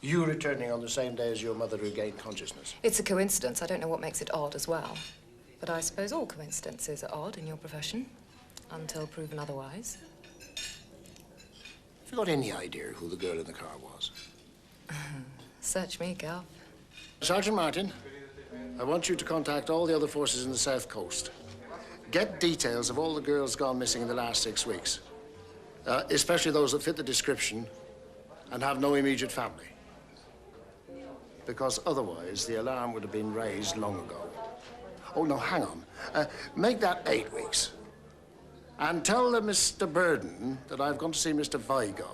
You returning on the same day as your mother regained consciousness. It's a coincidence. I don't know what makes it odd as well. But I suppose all coincidences are odd in your profession, until proven otherwise. Have you got any idea who the girl in the car was? Search me, Gav. Sergeant Martin, I want you to contact all the other forces in the South Coast. Get details of all the girls gone missing in the last 6 weeks, especially those that fit the description and have no immediate family. Because otherwise, the alarm would have been raised long ago. Oh, no, hang on. Make that 8 weeks. And tell Mr. Burden that I've gone to see Mr. Vigo.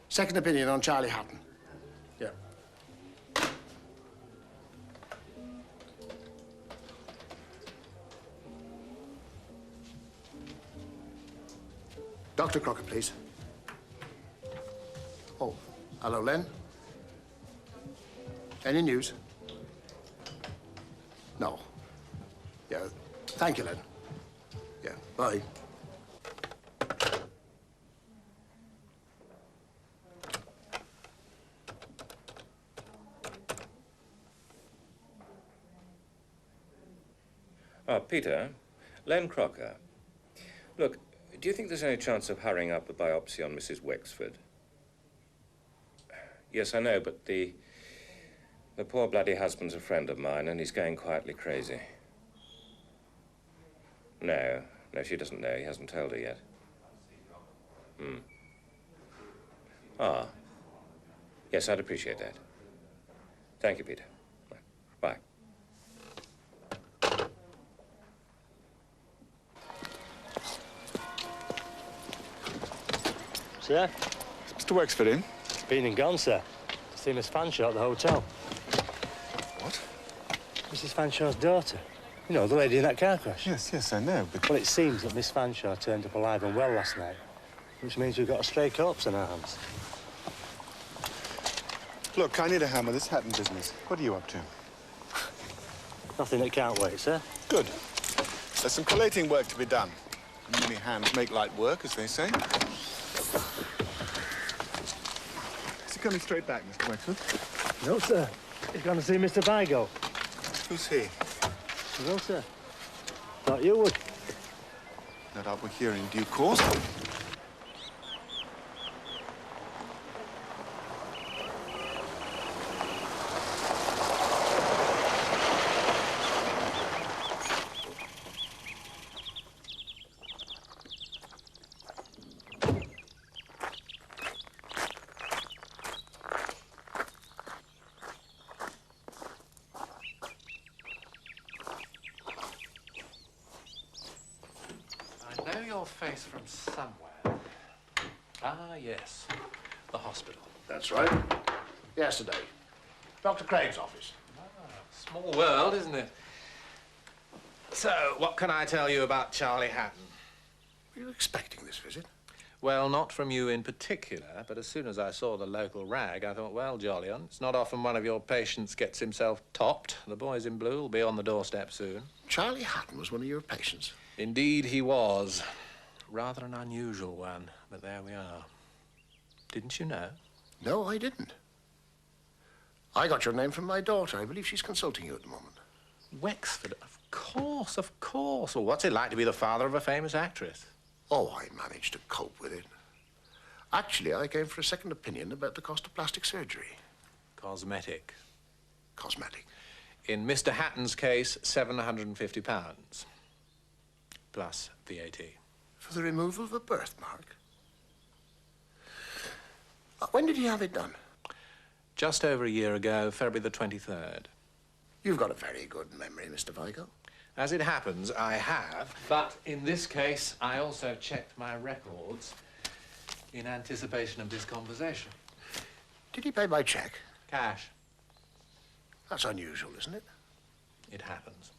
Second opinion on Charlie Hatton. Yeah. Dr. Crocker, please. Oh, hello, Len. Any news? No. Yeah, thank you, Len. Yeah, bye. Ah, Peter, Len Crocker. Look, do you think there's any chance of hurrying up the biopsy on Mrs. Wexford? Yes, I know, but the poor bloody husband's a friend of mine, and he's going quietly crazy. No, she doesn't know. He hasn't told her yet. Ah. Yes, I'd appreciate that. Thank you, Peter. Bye. Sir? Is Mr. Wexford in? Been and gone, sir. To see Miss Fanshawe at the hotel. What? Mrs. Fanshaw's daughter. You know, the lady in that car crash. Yes, I know, but... Well, it seems that Miss Fanshawe turned up alive and well last night, which means we've got a stray corpse in our hands. Look, I need a hammer. This Hatton business. What are you up to? Nothing that can't wait, sir. Good. There's some collating work to be done. Many hands make light work, as they say. Is he coming straight back, Mr. Wexford? No, sir. He's gone to see Mr. Vigo. Who's he? No, sir. Thought you would. No doubt we'll hear in due course. I know your face from somewhere. Ah, yes. The hospital. That's right. Yesterday. Dr. Craig's office. Small world, isn't it? So, what can I tell you about Charlie Hatton? Were you expecting this visit? Well, not from you in particular, but as soon as I saw the local rag, I thought, well, jolly on. It's not often one of your patients gets himself topped. The boys in blue will be on the doorstep soon. Charlie Hatton was one of your patients? Indeed he was. Rather an unusual one, but there we are. Didn't you know? No, I didn't. I got your name from my daughter. I believe she's consulting you at the moment. Wexford, of course, of course. Well, what's it like to be the father of a famous actress? Oh, I managed to cope with it. Actually, I came for a second opinion about the cost of plastic surgery. Cosmetic. Cosmetic. In Mr. Hatton's case, £750. Plus VAT. For the removal of a birthmark? When did he have it done? Just over a year ago, February the 23rd. You've got a very good memory, Mr. Vigo. As it happens, I have. But in this case, I also checked my records in anticipation of this conversation. Did he pay by cheque? Cash. That's unusual, isn't it? It happens.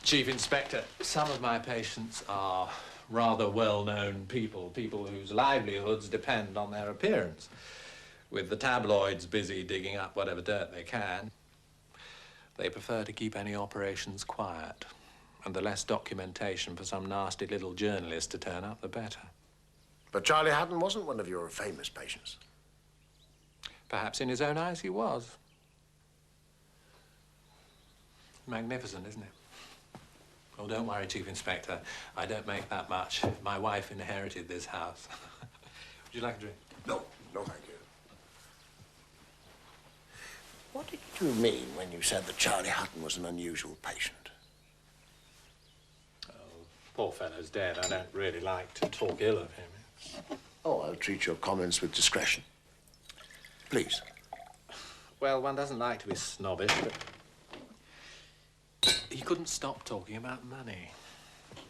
Chief Inspector, some of my patients are rather well-known people whose livelihoods depend on their appearance. With the tabloids busy digging up whatever dirt they can, they prefer to keep any operations quiet. And the less documentation for some nasty little journalist to turn up, the better. But Charlie Hatton wasn't one of your famous patients. Perhaps in his own eyes he was. Magnificent, isn't it? Oh, don't worry, Chief Inspector. I don't make that much. My wife inherited this house. Would you like a drink? No, no, thank you. What did you mean when you said that Charlie Hatton was an unusual patient? Oh, poor fellow's dead. I don't really like to talk ill of him. Oh, I'll treat your comments with discretion. Please. Well, one doesn't like to be snobbish, but he couldn't stop talking about money.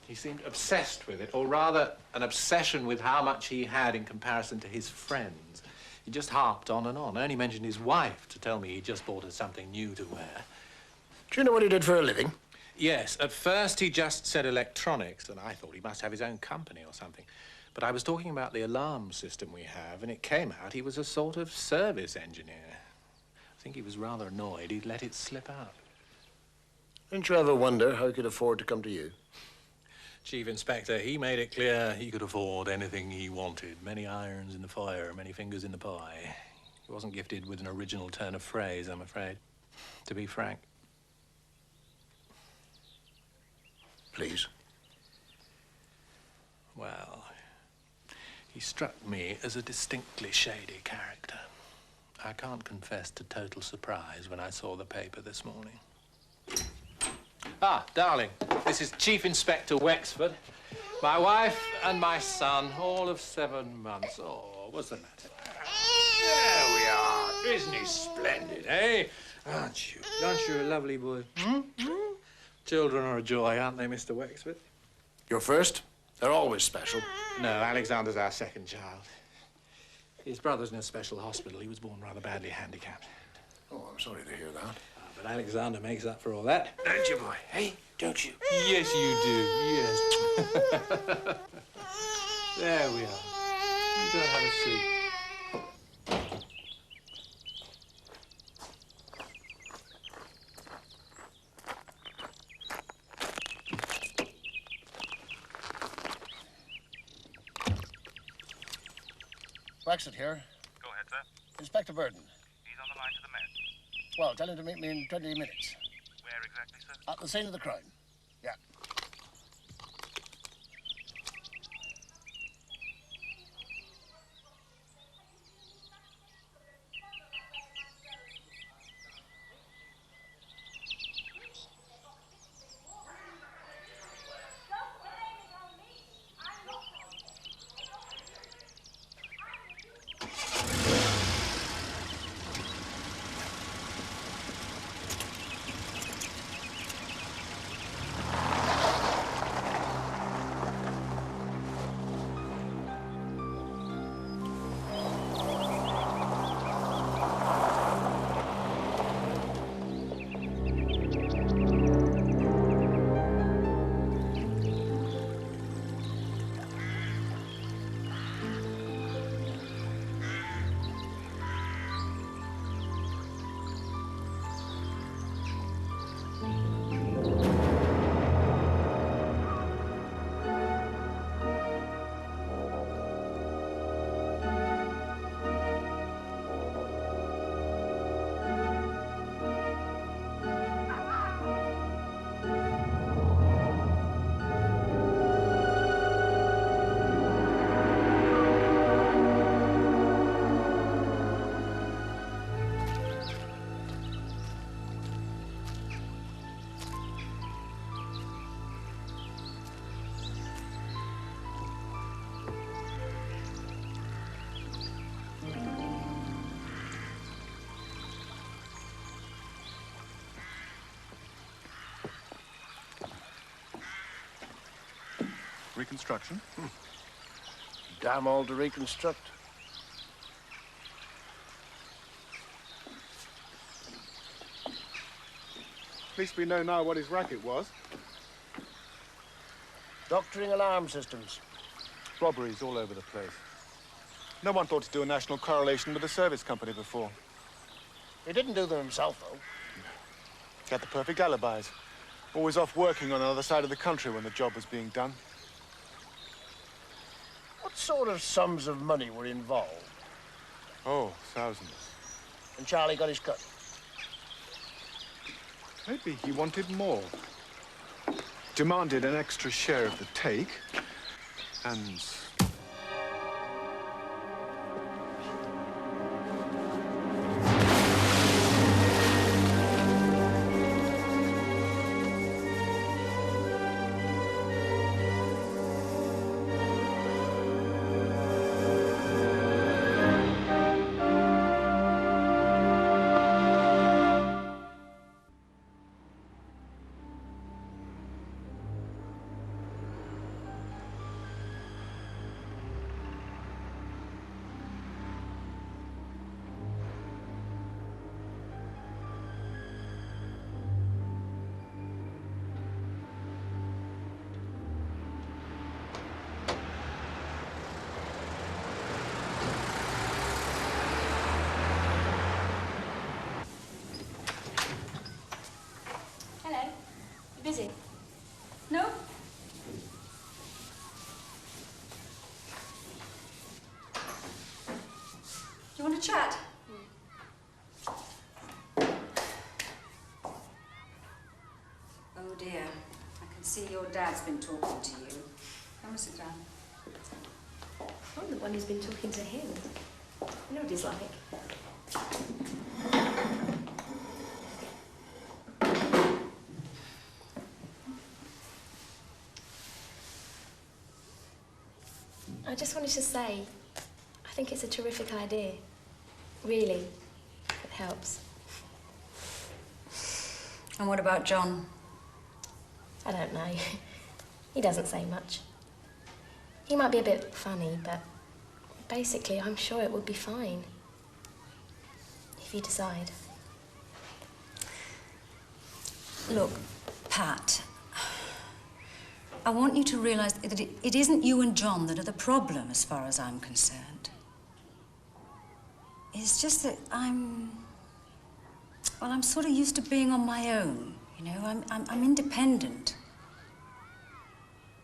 He seemed obsessed with it, or rather, an obsession with how much he had in comparison to his friends. He just harped on and on. I only mentioned his wife to tell me he just bought her something new to wear. Do you know what he did for a living? Yes, at first he just said electronics, and I thought he must have his own company or something. But I was talking about the alarm system we have, and it came out he was a sort of service engineer. I think he was rather annoyed he'd let it slip out. Didn't you ever wonder how he could afford to come to you? Chief Inspector, he made it clear he could afford anything he wanted. Many irons in the fire, many fingers in the pie. He wasn't gifted with an original turn of phrase, I'm afraid, to be frank. Please. Well, he struck me as a distinctly shady character. I can't confess to total surprise when I saw the paper this morning. Ah, darling, this is Chief Inspector Wexford. My wife and my son, all of 7 months. Oh, what's the matter? There we are. Isn't he splendid, eh? Aren't you? Aren't you a lovely boy? Children are a joy, aren't they, Mr. Wexford? Your first? They're always special. No, Alexander's our second child. His brother's in a special hospital. He was born rather badly handicapped. Oh, I'm sorry to hear that. But Alexander makes up for all that. Don't you, boy? Hey, don't you? Yes, you do. Yes. There we are. You go have a sleep. Wexford here. Go ahead, sir. Inspector Burden. He's on the line to the mess. Well, tell him to meet me in 20 minutes. Where exactly, sir? At the scene of the crime. Yeah. Reconstruction? Damn all to reconstruct. At least we know now what his racket was. Doctoring alarm systems. Robberies all over the place. No one thought to do a national correlation with the service company before. He didn't do them himself, though. He had the perfect alibis. Always off working on the other side of the country when the job was being done. What sort of sums of money were involved? Oh, thousands. And Charlie got his cut. Maybe he wanted more. Demanded an extra share of the take, and... Hello. You busy? No? Do you want to chat? Oh dear. I can see your dad's been talking to you. Come and sit down. I'm the one who's been talking to him. You know what he's like. I just wanted to say, I think it's a terrific idea. Really. It helps. And what about John? I don't know. He doesn't say much. He might be a bit funny, but basically, I'm sure it would be fine. If you decide. Look, Pat, I want you to realise that it isn't you and John that are the problem as far as I'm concerned. It's just that I'm sort of used to being on my own, you know? I'm independent.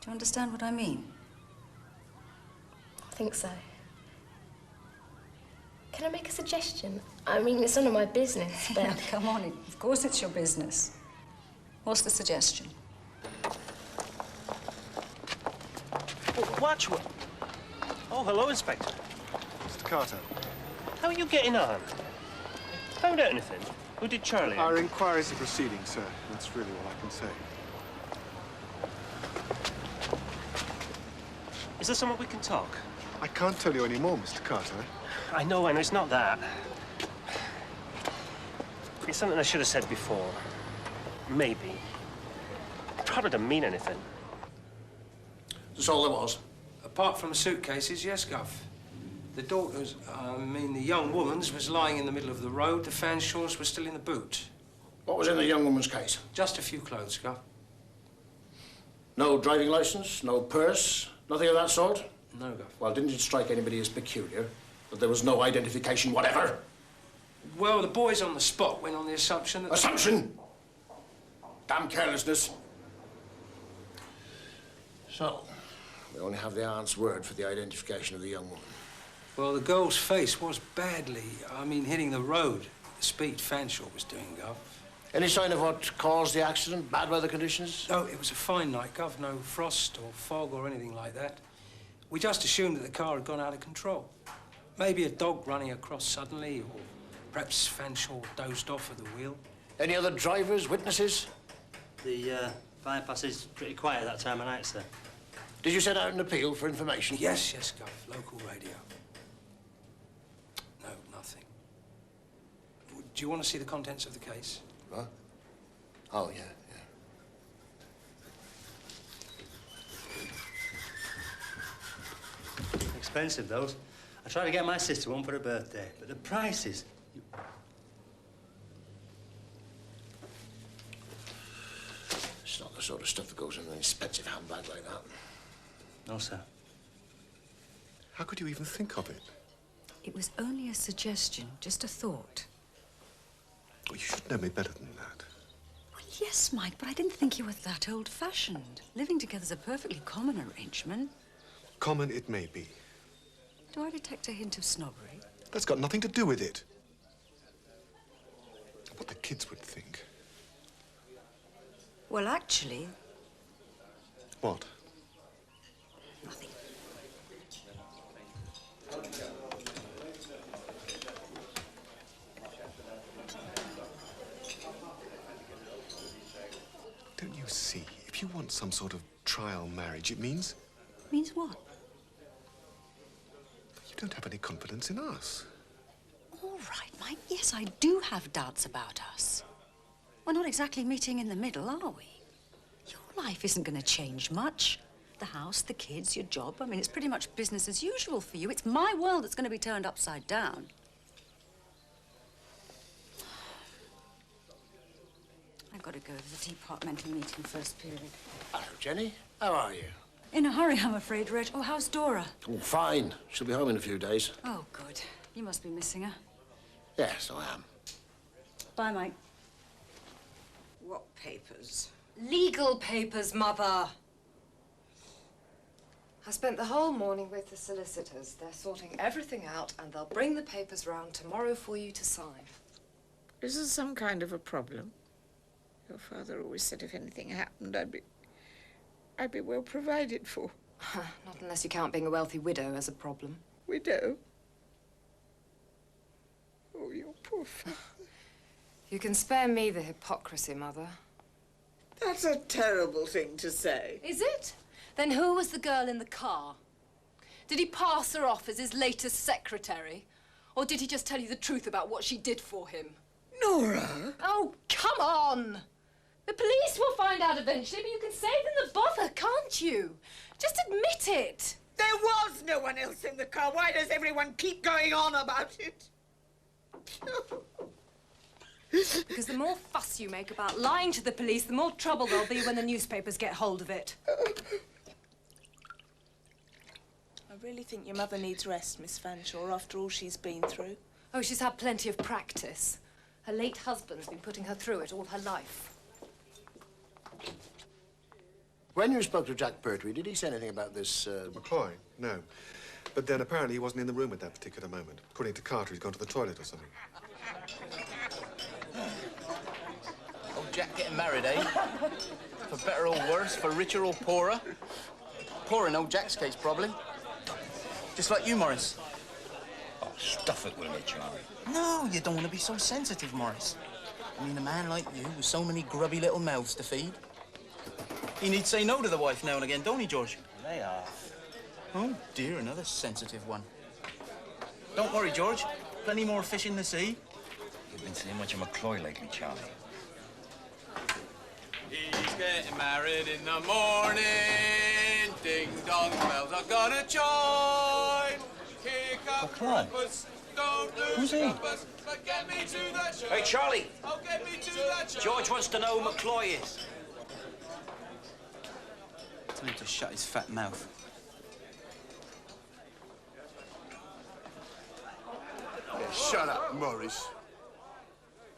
Do you understand what I mean? I think so. Can I make a suggestion? I mean, it's none of my business, but... Now, come on, of course it's your business. What's the suggestion? Oh, watch what? Oh, hello, Inspector. Mr. Carter. How are you getting on? Found out anything? Who did Charlie? Our inquiries are proceeding, sir. That's really all I can say. Is there somewhere we can talk? I can't tell you any more, Mr. Carter. I know, it's not that. It's something I should have said before. Maybe. It probably didn't mean anything. That's all there was? Apart from the suitcases, yes, Gov. The daughter's, the young woman's was lying in the middle of the road. The Fanshaws were still in the boot. What was in the young woman's case? Just a few clothes, Gov. No driving licence, no purse, nothing of that sort? No, Gov. Well, didn't it strike anybody as peculiar that there was no identification whatever? Well, the boys on the spot went on the assumption that... Assumption? Damn carelessness. So, we only have the aunt's word for the identification of the young woman. Well, the girl's face was badly, hitting the road. The speed Fanshaw was doing, Gov. Any sign of what caused the accident? Bad weather conditions? No, it was a fine night, Gov. No frost or fog or anything like that. We just assumed that the car had gone out of control. Maybe a dog running across suddenly, or perhaps Fanshaw dozed off at the wheel. Any other drivers, witnesses? The bypass is pretty quiet that time of night, sir. Did you send out an appeal for information? Yes, Gov. Local radio. No, nothing. Do you want to see the contents of the case? What? Oh, yeah. expensive, those. I tried to get my sister one for her birthday, but the prices... It's not the sort of stuff that goes in an expensive handbag like that. No, sir. How could you even think of it? It was only a suggestion, just a thought. Oh, you should know me better than that. Well, yes, Mike, but I didn't think you were that old-fashioned. Living together's a perfectly common arrangement. Common it may be. Do I detect a hint of snobbery? That's got nothing to do with it. What the kids would think. Well, actually... What? Nothing. Don't you see? If you want some sort of trial marriage, it means... Means what? You don't have any confidence in us. All right, Mike. Yes, I do have doubts about us. We're not exactly meeting in the middle, are we? Your life isn't going to change much. The house, the kids, your job. I mean, it's pretty much business as usual for you. It's my world that's going to be turned upside down. I've got to go to the departmental meeting first period. Hello, Jenny. How are you? In a hurry, I'm afraid, Reg. Oh, how's Dora? Oh, fine. She'll be home in a few days. Oh, good. You must be missing her. Yes, I am. Bye, Mike. What papers? Legal papers, Mother. I spent the whole morning with the solicitors. They're sorting everything out, and they'll bring the papers round tomorrow for you to sign. Is there some kind of a problem? Your father always said if anything happened, I'd be well provided for. Not unless you count being a wealthy widow as a problem. Widow? Oh, your poor father. You can spare me the hypocrisy, Mother. That's a terrible thing to say. Is it? Then who was the girl in the car? Did he pass her off as his latest secretary? Or did he just tell you the truth about what she did for him? Nora! Oh, come on! The police will find out eventually, but you can save them the bother, can't you? Just admit it. There was no one else in the car. Why does everyone keep going on about it? Because the more fuss you make about lying to the police, the more trouble there'll be when the newspapers get hold of it. I really think your mother needs rest, Miss Fanshawe, after all she's been through. Oh, she's had plenty of practice. Her late husband's been putting her through it all her life. When you spoke to Jack Pertwee, did he say anything about this, McCloy? No. But then apparently he wasn't in the room at that particular moment. According to Carter, he's gone to the toilet or something. Oh, Jack getting married, eh? For better or worse, for richer or poorer? Poorer in old Jack's case, probably. Just like you, Morris. Oh, stuff it, will you, Charlie? No, you don't want to be so sensitive, Morris. I mean, a man like you with so many grubby little mouths to feed. He needs say no to the wife now and again, don't he, George? They are. Oh, dear, another sensitive one. Don't worry, George. Plenty more fish in the sea. You've been seeing much of McCloy lately, Charlie. He's getting married in the morning. Ding dong, bells are gonna chime. Here comes breakfast. Don't lose Who's he? breakfast, but get me to that church. Hey, Charlie. Oh, get me to that church. George wants to know who McCloy is. Tell him to shut his fat mouth. Yeah, shut up, Morris.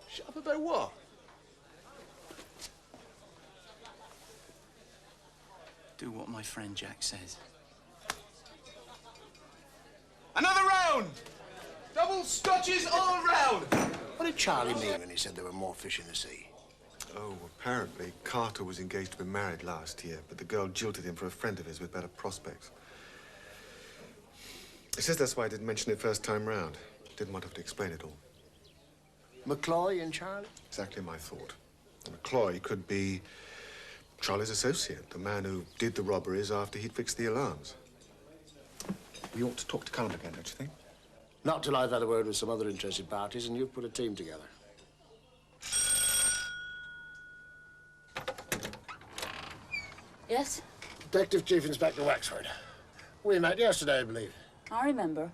Shut up about what? Do what my friend Jack says. Another round. Double scotches all round. What did Charlie mean when he said there were more fish in the sea? Oh, apparently Carter was engaged to be married last year, but the girl jilted him for a friend of his with better prospects. He says that's why I didn't mention it first time round. Didn't want to have to explain it all. McCloy and Charlie? Exactly my thought. McCloy could be Charlie's associate, the man who did the robberies after he'd fixed the alarms. We ought to talk to Cullen again, don't you think? Not till I've had a word with some other interested parties and you've put a team together. Yes? Detective Chief Inspector Wexford. We met yesterday, I believe. I remember.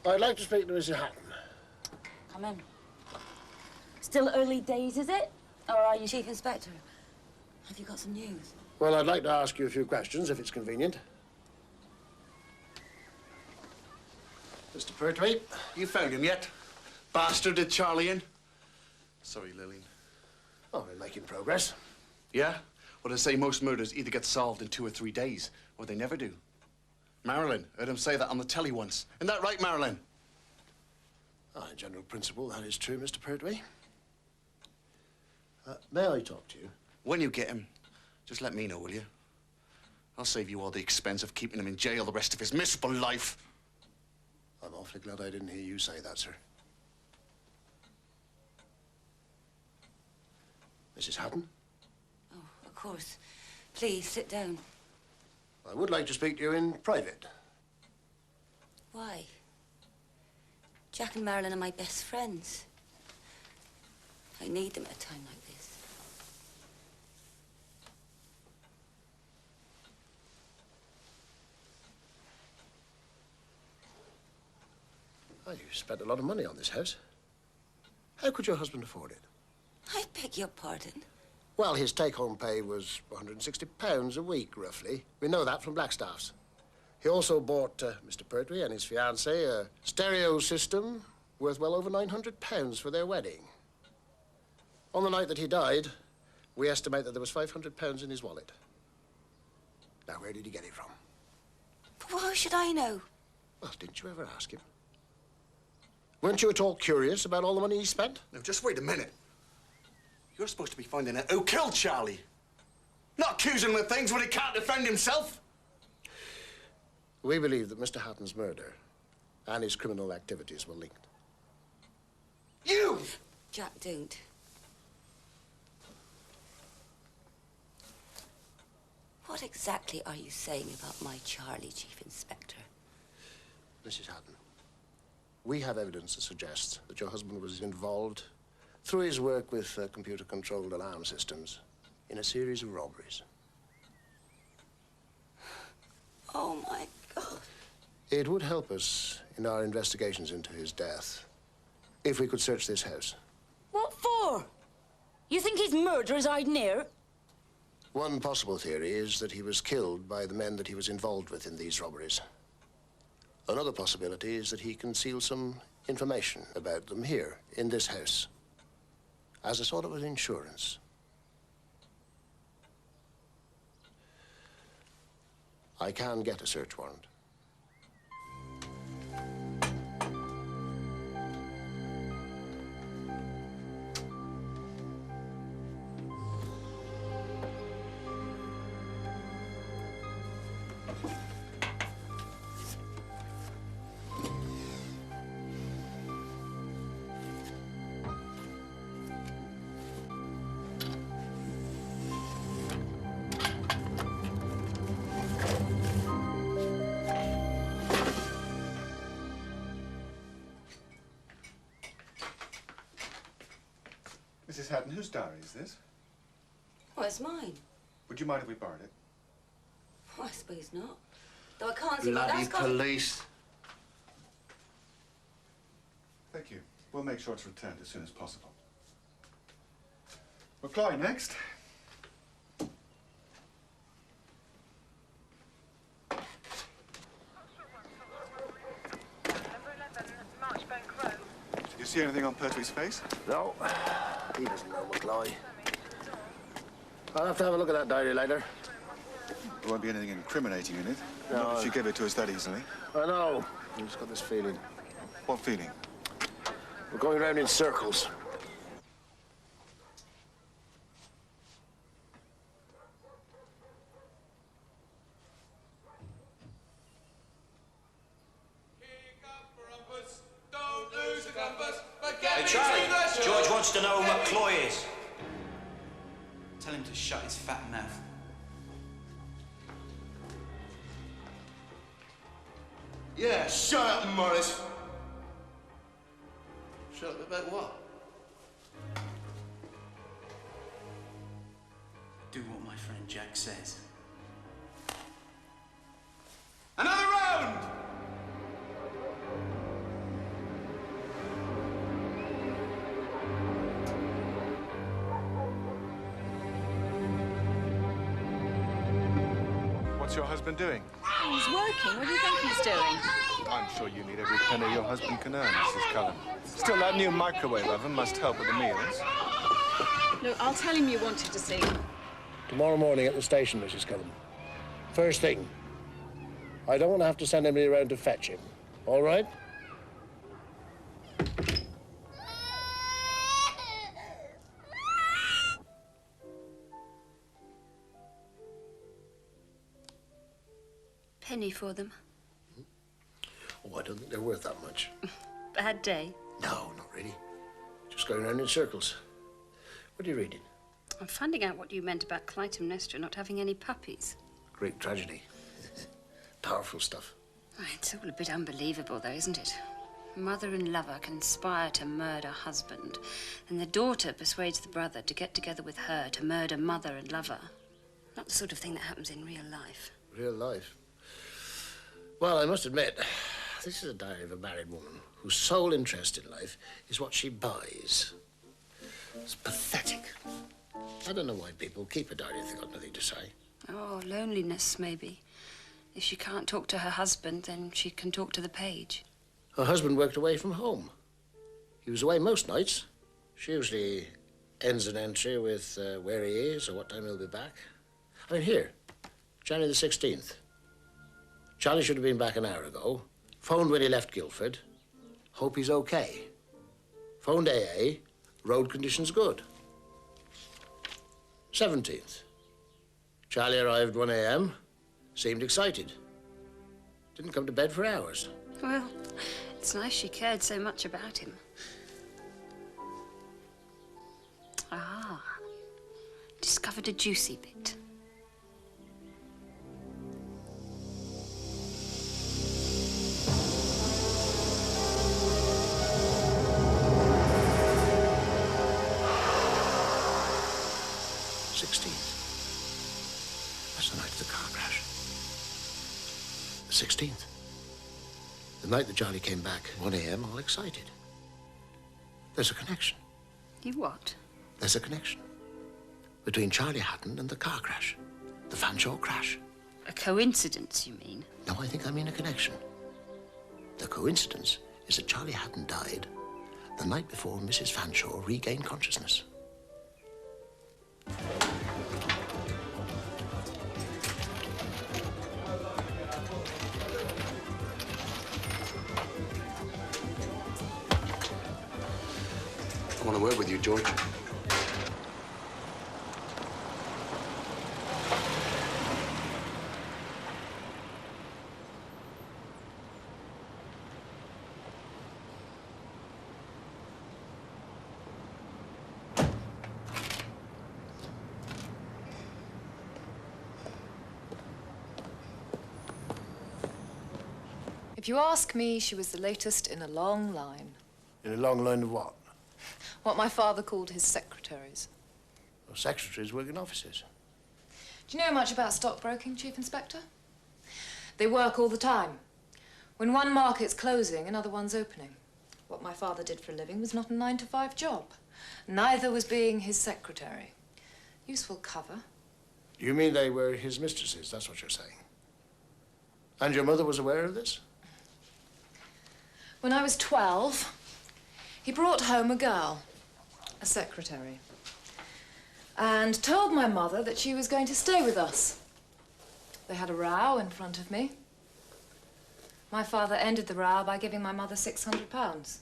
I'd like to speak to Mrs. Hatton. Come in. Still early days, is it? Or are you Chief Inspector, have you got some news? Well, I'd like to ask you a few questions, if it's convenient. Mr. Pertwee? You found him yet? Bastard, did Charlie in? Sorry, Lillian. Oh, we're making progress. Yeah? Well, they say most murders either get solved in 2 or 3 days, or they never do. Marilyn, heard him say that on the telly once. Isn't that right, Marilyn? Oh, in general principle, that is true, Mr. Pertwee. May I talk to you? When you get him, just let me know, will you? I'll save you all the expense of keeping him in jail the rest of his miserable life. I'm awfully glad I didn't hear you say that, sir. Mrs. Hatton? Oh, of course. Please, sit down. I would like to speak to you in private. Why? Jack and Marilyn are my best friends. I need them at a time like this. Oh, you spent a lot of money on this house. How could your husband afford it? I beg your pardon. Well, his take-home pay was £160 a week, roughly. We know that from Blackstaff's. He also bought Mr. Pertwee and his fiancée a stereo system worth well over £900 for their wedding. On the night that he died, we estimate that there was £500 in his wallet. Now, where did he get it from? But how should I know? Well, didn't you ever ask him? Weren't you at all curious about all the money he spent? Now, just wait a minute. You're supposed to be finding out who killed Charlie. Not accusing him of things when he can't defend himself. We believe that Mr. Hatton's murder and his criminal activities were linked. You! Jack, don't. What exactly are you saying about my Charlie, Chief Inspector? Mrs. Hatton, we have evidence that suggests that your husband was involved through his work with computer-controlled alarm systems in a series of robberies. Oh, my God. It would help us in our investigations into his death if we could search this house. What for? You think his murderer's hiding here? One possible theory is that he was killed by the men that he was involved with in these robberies. Another possibility is that he concealed some information about them here, in this house, as a sort of an insurance. I can get a search warrant. Mrs. Hatton, whose diary is this? Oh, it's mine. Would you mind if we borrowed it? Oh, I suppose not. Though I can't see what Bloody that's got... police. Thank you. We'll make sure it's returned as soon as possible. McCloy next. Did you see anything on Pertwee's face? No, he doesn't know McCloy. I'll have to have a look at that diary later. There won't be anything incriminating in it. No. Not if she gave it to us that easily. I know. I've just got this feeling. What feeling? We're going around in circles. Hey, Charlie, George wants to know who McCloy is. Tell him to shut his fat mouth. Yeah, shut up, Morris. Shut up about what? Do what my friend Jack says. Another round! What's your husband doing? He's working. What do you think he's doing? I'm sure you need every penny your husband can earn, Mrs. Cullen. Still, that new microwave oven must help with the meals. Look, I'll tell him you wanted to see him. Tomorrow morning at the station, Mrs. Cullen. First thing. I don't want to have to send anybody around to fetch him. All right? Penny for them. Oh, I don't think they're worth that much. Bad day. No, not really. Just going around in circles. What are you reading? I'm finding out what you meant about Clytemnestra not having any puppies. Great tragedy. Powerful stuff. Oh, it's all a bit unbelievable, though, isn't it? Mother and lover conspire to murder husband, and the daughter persuades the brother to get together with her to murder mother and lover. Not the sort of thing that happens in real life. Real life? Well, I must admit, this is a diary of a married woman whose sole interest in life is what she buys. It's pathetic. I don't know why people keep a diary if they've got nothing to say. Oh, loneliness, maybe. If she can't talk to her husband, then she can talk to the page. Her husband worked away from home. He was away most nights. She usually ends an entry with where he is or what time he'll be back. I mean, here, January the 16th. Charlie should have been back an hour ago. Phoned when he left Guildford. Hope he's okay. Phoned AA. Road conditions good. 17th. Charlie arrived 1 a.m. Seemed excited. Didn't come to bed for hours. Well, it's nice she cared so much about him. Ah, discovered a juicy bit. That's the night of the car crash. The 16th. The night that Charlie came back, 1 a.m., all excited. There's a connection. You what? There's a connection between Charlie Hatton and the car crash. The Fanshawe crash. A coincidence, you mean? No, I think I mean a connection. The coincidence is that Charlie Hatton died the night before Mrs. Fanshawe regained consciousness. I want a word with you, George. If you ask me, she was the latest in a long line. In a long line of what? What my father called his secretaries. Well, secretaries work in offices. Do you know much about stockbroking, Chief Inspector? They work all the time. When one market's closing, another one's opening. What my father did for a living was not a 9-to-5 job. Neither was being his secretary. Useful cover. You mean they were his mistresses? That's what you're saying. And your mother was aware of this? When I was 12, he brought home a girl, a secretary, and told my mother that she was going to stay with us. They had a row in front of me. My father ended the row by giving my mother £600.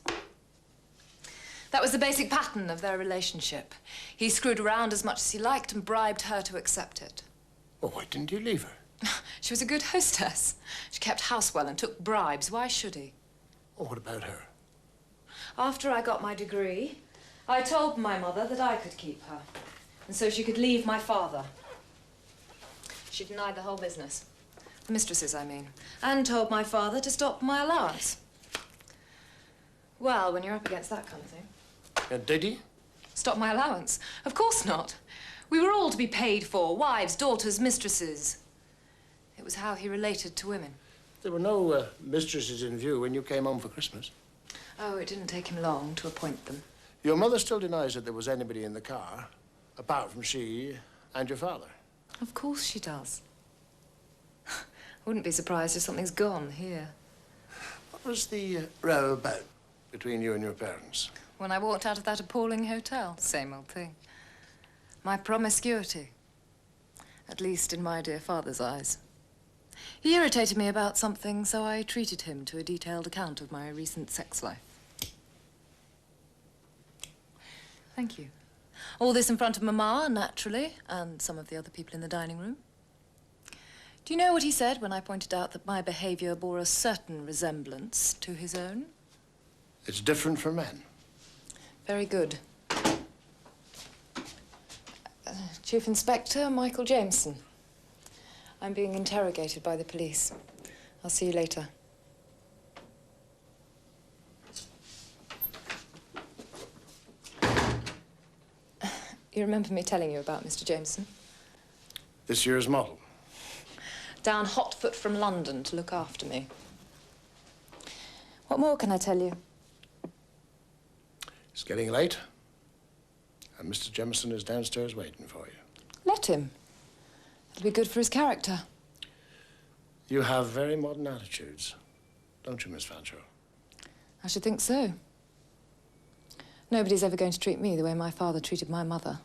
That was the basic pattern of their relationship. He screwed around as much as he liked and bribed her to accept it. Well, why didn't you leave her? She was a good hostess. She kept house well and took bribes. Why should he? Oh, what about her? After I got my degree, I told my mother that I could keep her, and so she could leave my father. She denied the whole business. The mistresses, I mean. And told my father to stop my allowance. Well, when you're up against that kind of thing. Did he? Stop my allowance? Of course not. We were all to be paid for. Wives, daughters, mistresses. It was how he related to women. There were no mistresses in view when you came home for Christmas. Oh, it didn't take him long to appoint them. Your mother still denies that there was anybody in the car, apart from she and your father. Of course she does. Wouldn't be surprised if something's gone here. What was the row about between you and your parents? When I walked out of that appalling hotel, same old thing. My promiscuity. At least in my dear father's eyes. He irritated me about something, so I treated him to a detailed account of my recent sex life. Thank you. All this in front of Mama, naturally, and some of the other people in the dining room. Do you know what he said when I pointed out that my behavior bore a certain resemblance to his own? It's different for men. Very good. Chief Inspector Michael Jameson. I'm being interrogated by the police. I'll see you later. You remember me telling you about Mr. Jameson? This year's model. Down hotfoot from London to look after me. What more can I tell you? It's getting late, and Mr. Jameson is downstairs waiting for you. Let him. It'll be good for his character. You have very modern attitudes, don't you, Miss Fanshawe? I should think so. Nobody's ever going to treat me the way my father treated my mother.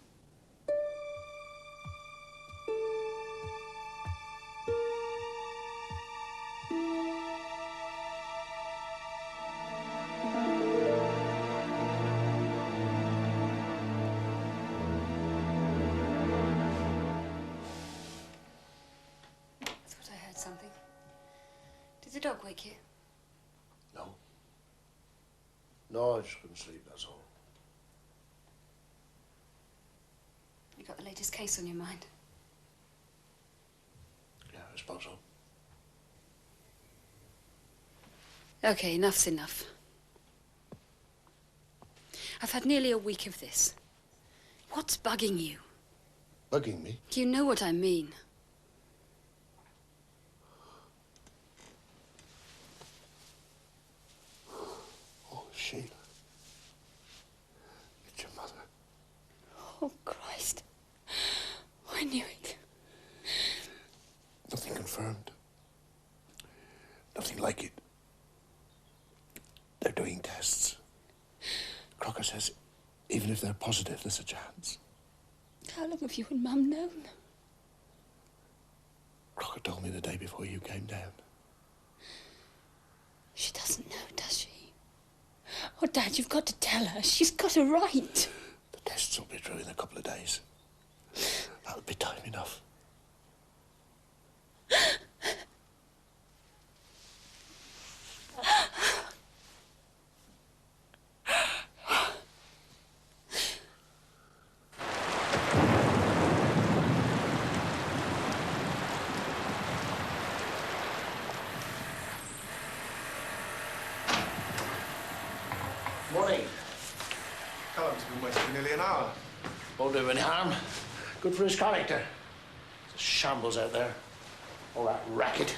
Did the dog wake you? No. No, I just couldn't sleep, that's all. You got the latest case on your mind? Yeah, I suppose so. Okay, enough's enough. I've had nearly a week of this. What's bugging you? Bugging me? You know what I mean. Sheila. It's your mother. Oh, Christ. I knew it. Nothing confirmed. Nothing like it. They're doing tests. Crocker says even if they're positive, there's a chance. How long have you and Mum known? Crocker told me the day before you came down. She doesn't know, does she? Oh, Dad, you've got to tell her. She's got a right. The tests will be through in a couple of days. That'll be time enough. Morning. Callum's been waiting for nearly an hour. Won't do him any harm. Good for his character. It's a shambles out there. All that racket.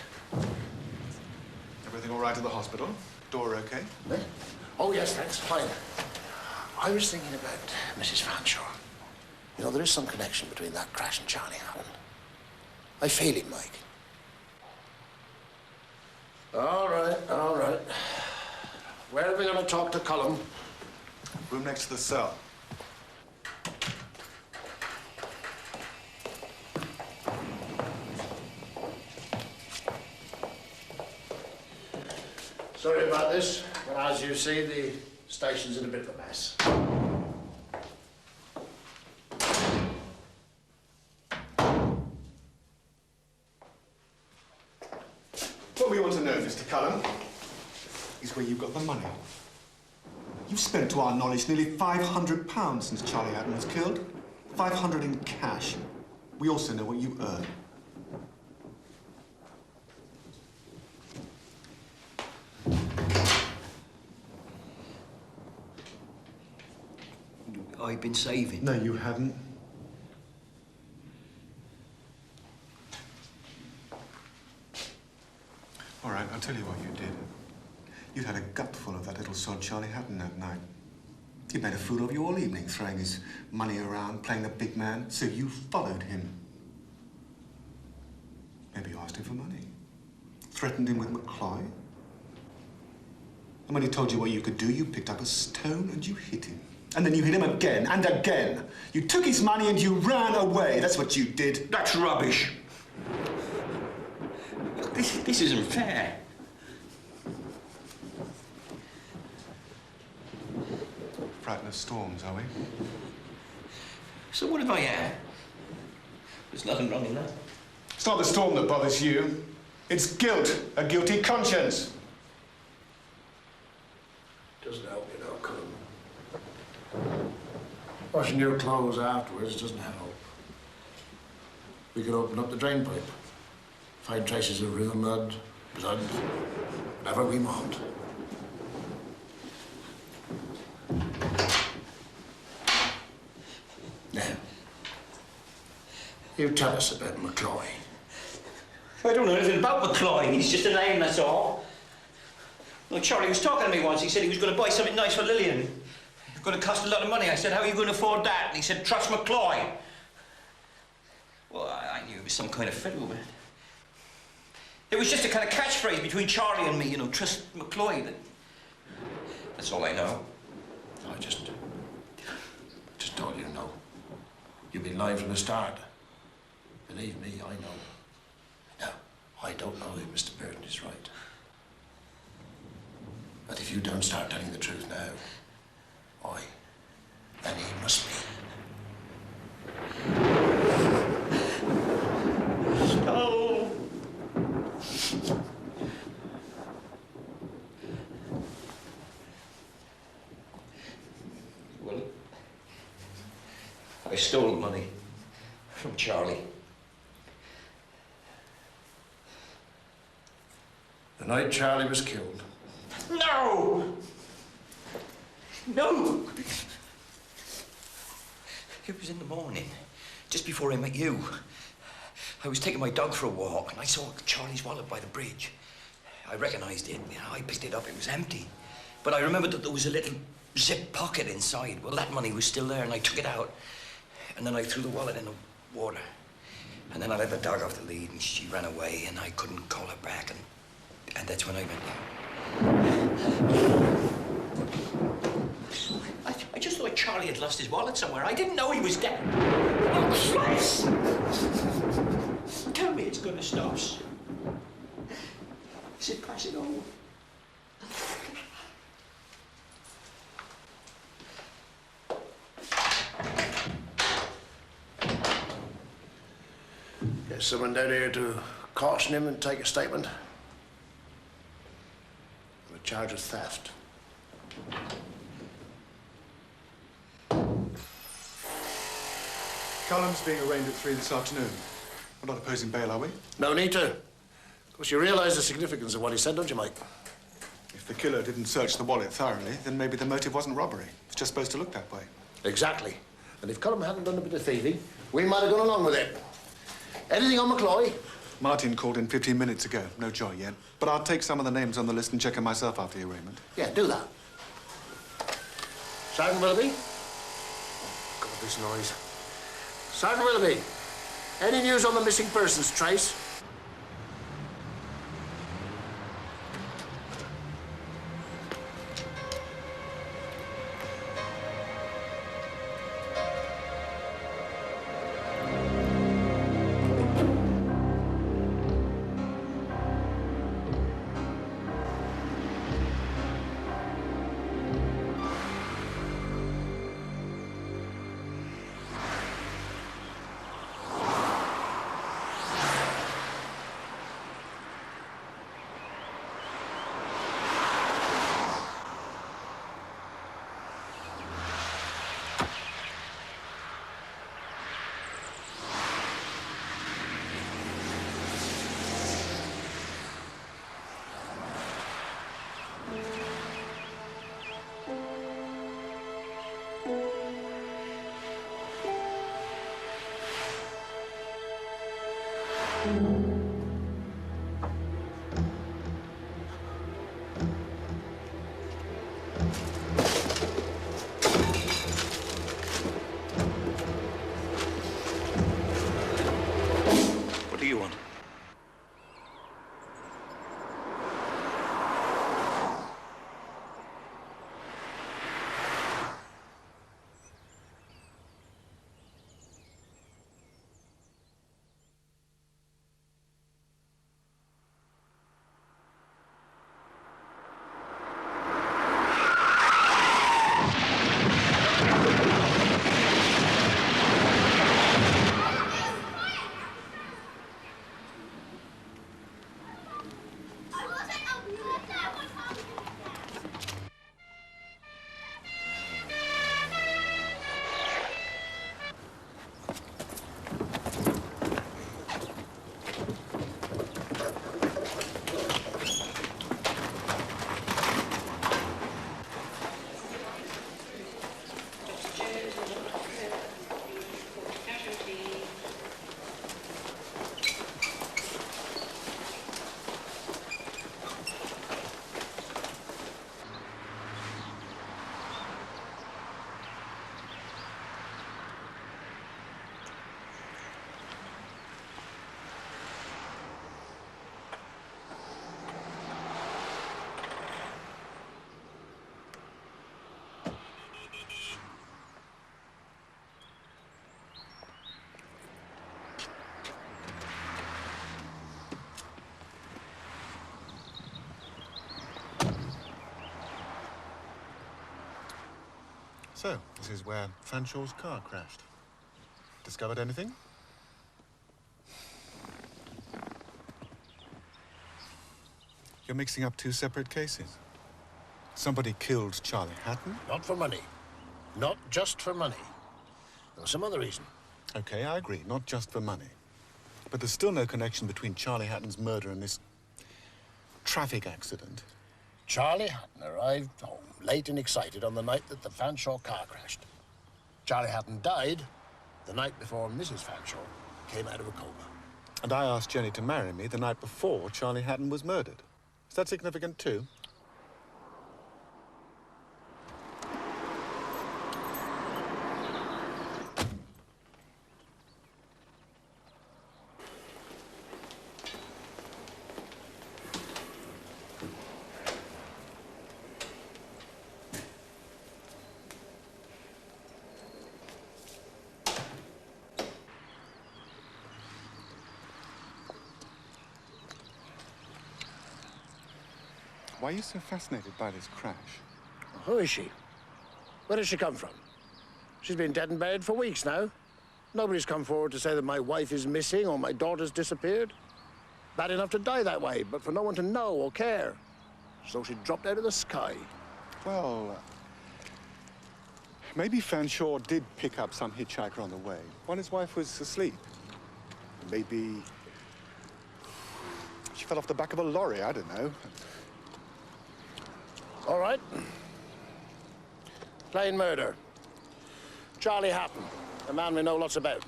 Everything all right at the hospital? Door okay? Eh? Oh, yes, thanks. Fine. I was thinking about Mrs. Fanshawe. You know, there is some connection between that crash and Charlie Allen. I feel it, Mike. All right, all right. Where are we going to talk to Colum? Room next to the cell. Sorry about this, but as you see, the station's in a bit of a mess. What we want to know, Mr. Cullen, is where you got the money. You've spent, to our knowledge, nearly £500 since Charlie Haddon was killed. 500 in cash. We also know what you earn. I've been saving. No, you haven't. All right, I'll tell you what you did. You'd had a gutful of that little sod Charlie Haddon that night. He'd made a fool of you all evening, throwing his money around, playing the big man, so you followed him. Maybe you asked him for money. threatened him with McCloy? And when he told you what you could do, you picked up a stone and you hit him. And then you hit him again and again. You took his money and you ran away. That's what you did. That's rubbish. This isn't fair. Frightened of storms, are we? So what if I am? There's nothing wrong in that. It's not the storm that bothers you. It's guilt, a guilty conscience. Doesn't help, you know, Colin. Washing your clothes afterwards doesn't help. We could open up the drain pipe, find traces of river mud, blood, whatever we want. Now, you tell us about McCloy. I don't know anything about McCloy. He's just a name, that's all. Well, Charlie was talking to me once. He said he was going to buy something nice for Lillian. It was going to cost a lot of money. I said, how are you going to afford that? And he said, trust McCloy. Well, I knew it was some kind of fiddle, but it was just a kind of catchphrase between Charlie and me, you know, trust McCloy. That's all I know. I just told you no. You've been lying from the start. Believe me, I know. Now, I don't know if Mr. Burton is right. But if you don't start telling the truth now, why, then he must be. No. Well, I stole money from Charlie. The night Charlie was killed. No! No! It was in the morning, just before I met you. I was taking my dog for a walk and I saw Charlie's wallet by the bridge. I recognized it. You know, I picked it up. It was empty. But I remembered that there was a little zip pocket inside. Well, that money was still there and I took it out. And then I threw the wallet in the water. And then I let the dog off the lead and she ran away and I couldn't call her back. And that's when I met you. I just thought Charlie had lost his wallet somewhere. I didn't know he was dead. Oh, Christ! Tell me it's going to stop. Is it passing on? Get someone down here to caution him and take a statement. On a charge of theft. Cullen's being arraigned at 3 this afternoon. We're not opposing bail, are we? No need to. Of course, you realise the significance of what he said, don't you, Mike? If the killer didn't search the wallet thoroughly, then maybe the motive wasn't robbery. It's just supposed to look that way. Exactly. And if Cullen hadn't done a bit of thieving, we might have gone along with it. Anything on McCloy? Martin called in 15 minutes ago. No joy yet. But I'll take some of the names on the list and check them myself after the arraignment. Yeah, do that. Sergeant Willoughby? God, this noise. Sergeant Willoughby, any news on the missing persons trace? What do you want? So, this is where Fanshaw's car crashed. Discovered anything? You're mixing up two separate cases. Somebody killed Charlie Hatton? Not for money. Not just for money. There was some other reason. Okay, I agree. Not just for money. But there's still no connection between Charlie Hatton's murder and this traffic accident. Charlie Hatton arrived home late and excited on the night that the Fanshawe car crashed. Charlie Hatton died the night before Mrs. Fanshawe came out of a coma. And I asked Jenny to marry me the night before Charlie Hatton was murdered. Is that significant too? Why are you so fascinated by this crash? Who is she? Where did she come from? She's been dead and buried for weeks now. Nobody's come forward to say that my wife is missing or my daughter's disappeared. Bad enough to die that way, but for no one to know or care. So she dropped out of the sky. Well, maybe Fanshawe did pick up some hitchhiker on the way while his wife was asleep. Maybe she fell off the back of a lorry, I don't know. All right. Plain murder. Charlie Hatton, a man we know lots about.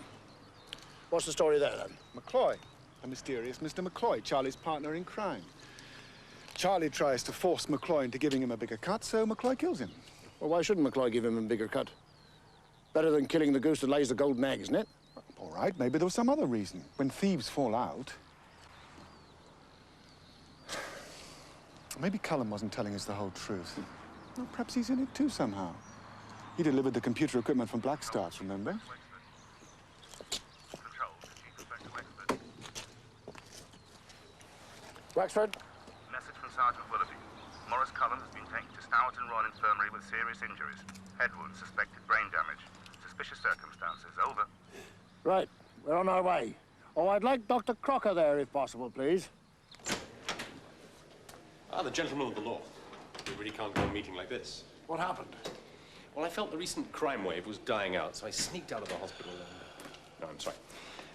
What's the story there, then? McCloy, a mysterious Mr. McCloy, Charlie's partner in crime. Charlie tries to force McCloy into giving him a bigger cut, so McCloy kills him. Well, why shouldn't McCloy give him a bigger cut? Better than killing the goose that lays the golden egg, isn't it? All right, maybe there was some other reason. When thieves fall out... Maybe Cullen wasn't telling us the whole truth. Well, perhaps he's in it too somehow. He delivered the computer equipment from Black Stars, remember? Wexford? Message from Sergeant Willoughby. Morris Cullen has been taken to Stourton Royal Infirmary with serious injuries. Head wounds, suspected brain damage. Suspicious circumstances. Over. Right. We're on our way. Oh, I'd like Dr. Crocker there, if possible, please. Ah, the gentleman of the law. We really can't go on a meeting like this. What happened? Well, I felt the recent crime wave was dying out, so I sneaked out of the hospital and... No, I'm sorry.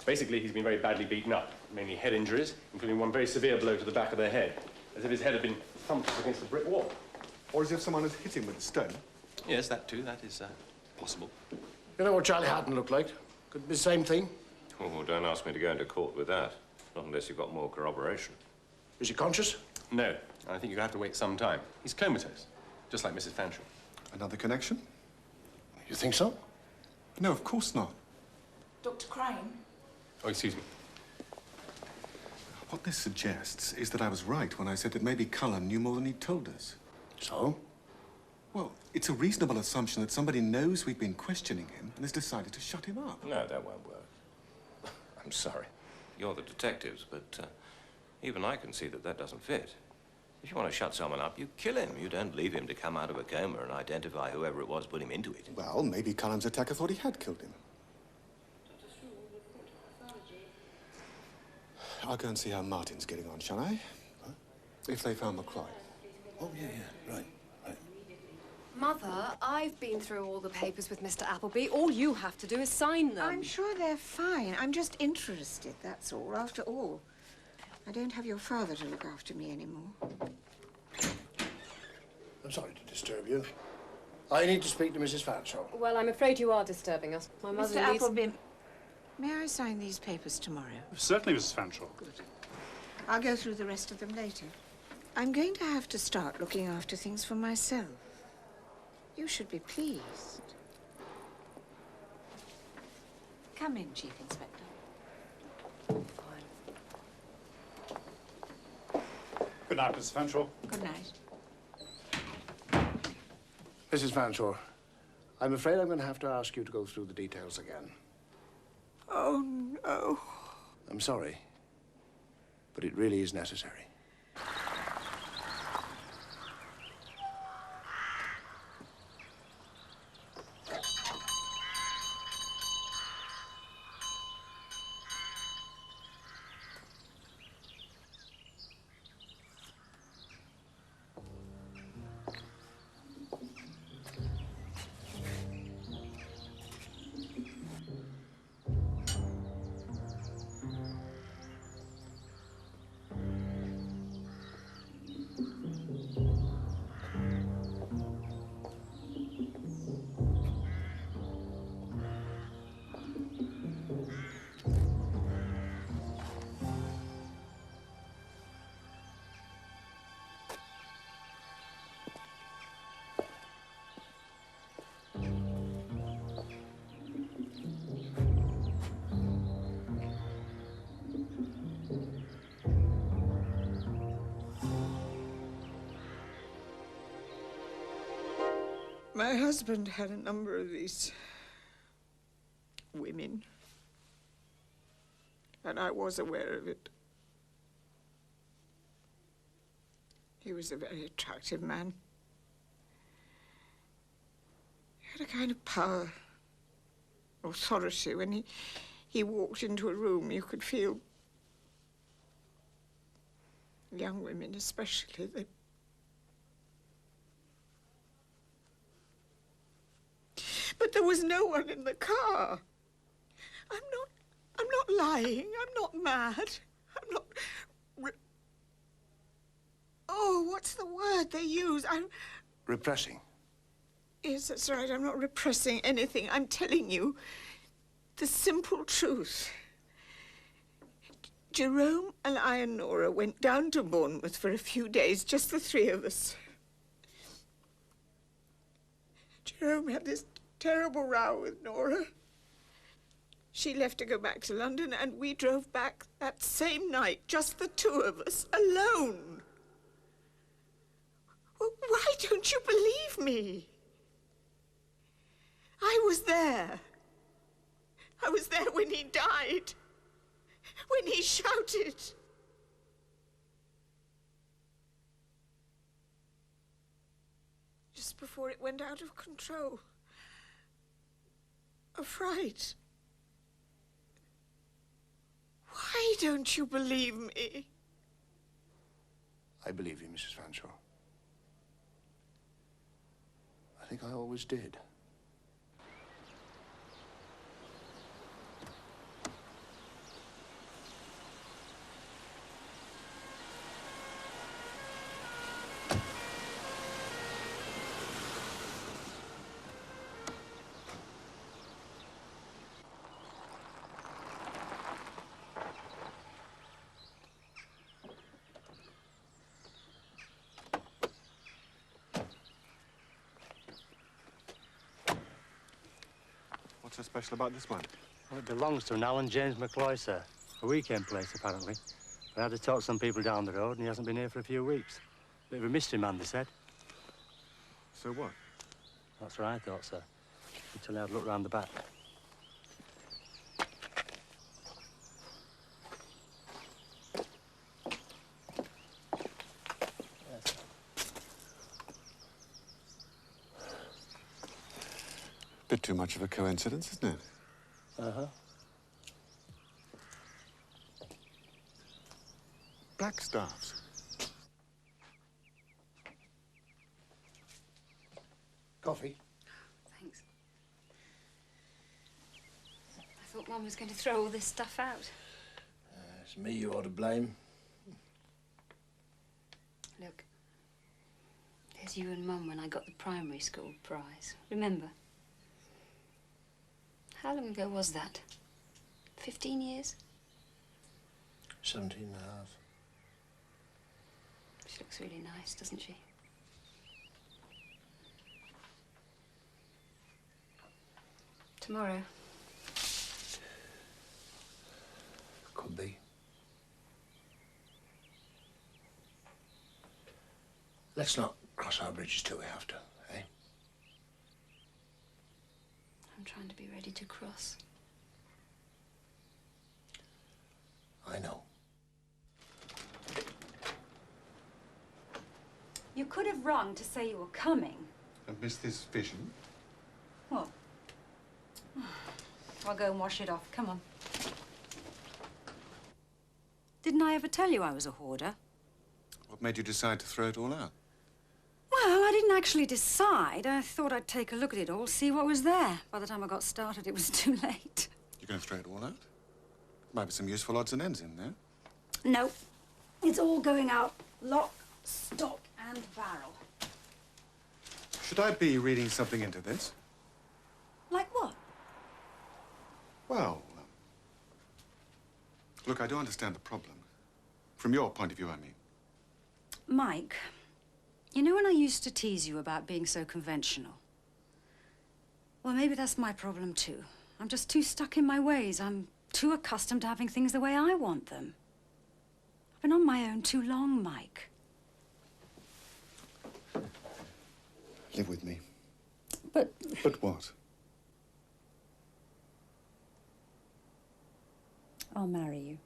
Basically, he's been very badly beaten up. Mainly head injuries, including one very severe blow to the back of the head. As if his head had been thumped against a brick wall. Or as if someone had hit him with a stone. Yes, that too. That is possible. You know what Charlie Hatton looked like? Could be the same thing. Oh, don't ask me to go into court with that. Not unless you've got more corroboration. Is he conscious? No. I think you'll have to wait some time. He's comatose, just like Mrs. Fanshawe. Another connection? You think so? No, of course not. Dr. Crane? Oh, excuse me. What this suggests is that I was right when I said that maybe Cullen knew more than he told us. So? Well, it's a reasonable assumption that somebody knows we've been questioning him and has decided to shut him up. No, that won't work. I'm sorry. You're the detectives, but even I can see that that doesn't fit. If you want to shut someone up, you kill him. You don't leave him to come out of a coma and identify whoever it was put him into it. Well, maybe Cullen's attacker thought he had killed him. I'll go and see how Martin's getting on, shall I? Huh? If they found McCloy. Oh, yeah, right. Mother, I've been through all the papers with Mr. Appleby. All you have to do is sign them. I'm sure they're fine. I'm just interested, that's all. After all, I don't have your father to look after me anymore. I'm sorry to disturb you. I need to speak to Mrs. Fanshawe. Well, I'm afraid you are disturbing us. My mother Mr. needs... Appleby, may I sign these papers tomorrow? Certainly, Mrs. Fanshawe. Good. I'll go through the rest of them later. I'm going to have to start looking after things for myself. You should be pleased. Come in, Chief Inspector. Good night, Mrs. Fanshawe. Good night. Mrs. Fanshawe, I'm afraid I'm going to have to ask you to go through the details again. Oh, no. I'm sorry, but it really is necessary. My husband had a number of these women, and I was aware of it. He was a very attractive man. He had a kind of power, authority. When he walked into a room, you could feel, young women especially, they... But there was no one in the car. I'm not lying. I'm not mad. I'm not... Oh, what's the word they use? Repressing. Yes, that's right. I'm not repressing anything. I'm telling you the simple truth. Jerome and I and Nora went down to Bournemouth for a few days, just the three of us. Jerome had this terrible row with Nora. She left to go back to London, and we drove back that same night, just the two of us, alone. Well, why don't you believe me? I was there. I was there when he died, when he shouted. Just before it went out of control. A fright. Why don't you believe me? I believe you, Mrs. Fanshawe. I think I always did. What's so special about this one? Well, it belongs to an Alan James McCloy, sir. A weekend place, apparently. I had to talk to some people down the road, and he hasn't been here for a few weeks. Bit of a mystery man, they said. So what? That's what I thought, sir. Until I had a look round the back. Bit too much of a coincidence, isn't it? Uh-huh. Black staffs. Coffee? Thanks. I thought Mum was going to throw all this stuff out. It's me you ought to blame. Look, there's you and Mum when I got the primary school prize. Remember? How long ago was that? 15 years? 17 and a half. She looks really nice, doesn't she? Tomorrow. Could be. Let's not cross our bridges till we have to, eh? I'm trying to be ready to cross. I know. You could have rung to say you were coming. And miss this vision? What? I'll go and wash it off. Come on. Didn't I ever tell you I was a hoarder? What made you decide to throw it all out? Well, I didn't actually decide. I thought I'd take a look at it all, see what was there. By the time I got started, it was too late. You're going to throw it all out? Might be some useful odds and ends in there. No. It's all going out. Lock, stock, and barrel. Should I be reading something into this? Like what? Well, look, I do understand the problem. From your point of view, I mean. Mike, you know when I used to tease you about being so conventional? Well, maybe that's my problem, too. I'm just too stuck in my ways. I'm too accustomed to having things the way I want them. I've been on my own too long, Mike. Live with me. But... But what? I'll marry you.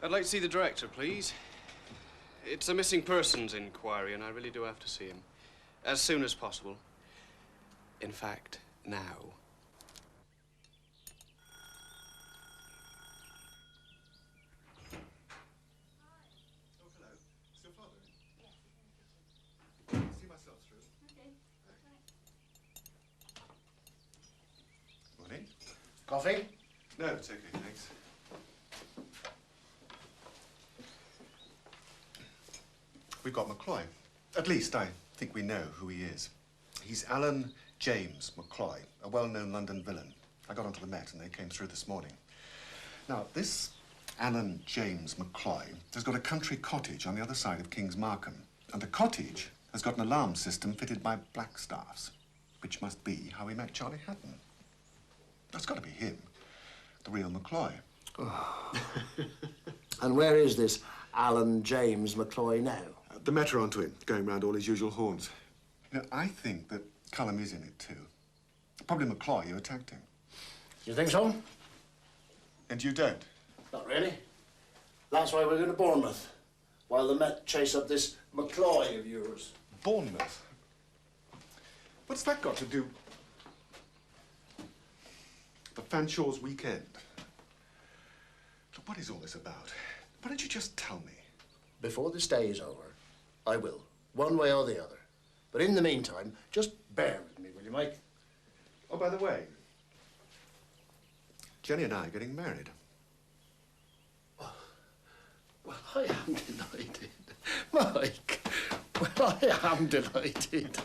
I'd like to see the director, please. It's a missing persons inquiry, and I really do have to see him. As soon as possible. In fact, now. See myself through. Morning. Coffee? No, it's okay, thanks. We've got McCloy. At least I think we know who he is. He's Alan James McCloy, a well-known London villain. I got onto the Met and they came through this morning. Now, this Alan James McCloy has got a country cottage on the other side of King's Markham. And the cottage has got an alarm system fitted by Blackstaffs, which must be how he met Charlie Hatton. That's got to be him, the real McCloy. Oh. And where is this Alan James McCloy now? The Met are onto him, going round all his usual haunts. You know, I think that Cullum is in it too. Probably McCloy who attacked him. You think so? And you don't? Not really. That's why we're going to Bournemouth, while the Met chase up this McCloy of yours. Bournemouth? What's that got to do? The Fanshaw's weekend. Look, what is all this about? Why don't you just tell me? Before this day is over, I will, one way or the other. But in the meantime, just bear with me, will you, Mike? Oh, by the way, Jenny and I are getting married. Well, I am delighted. Mike, well, I am delighted.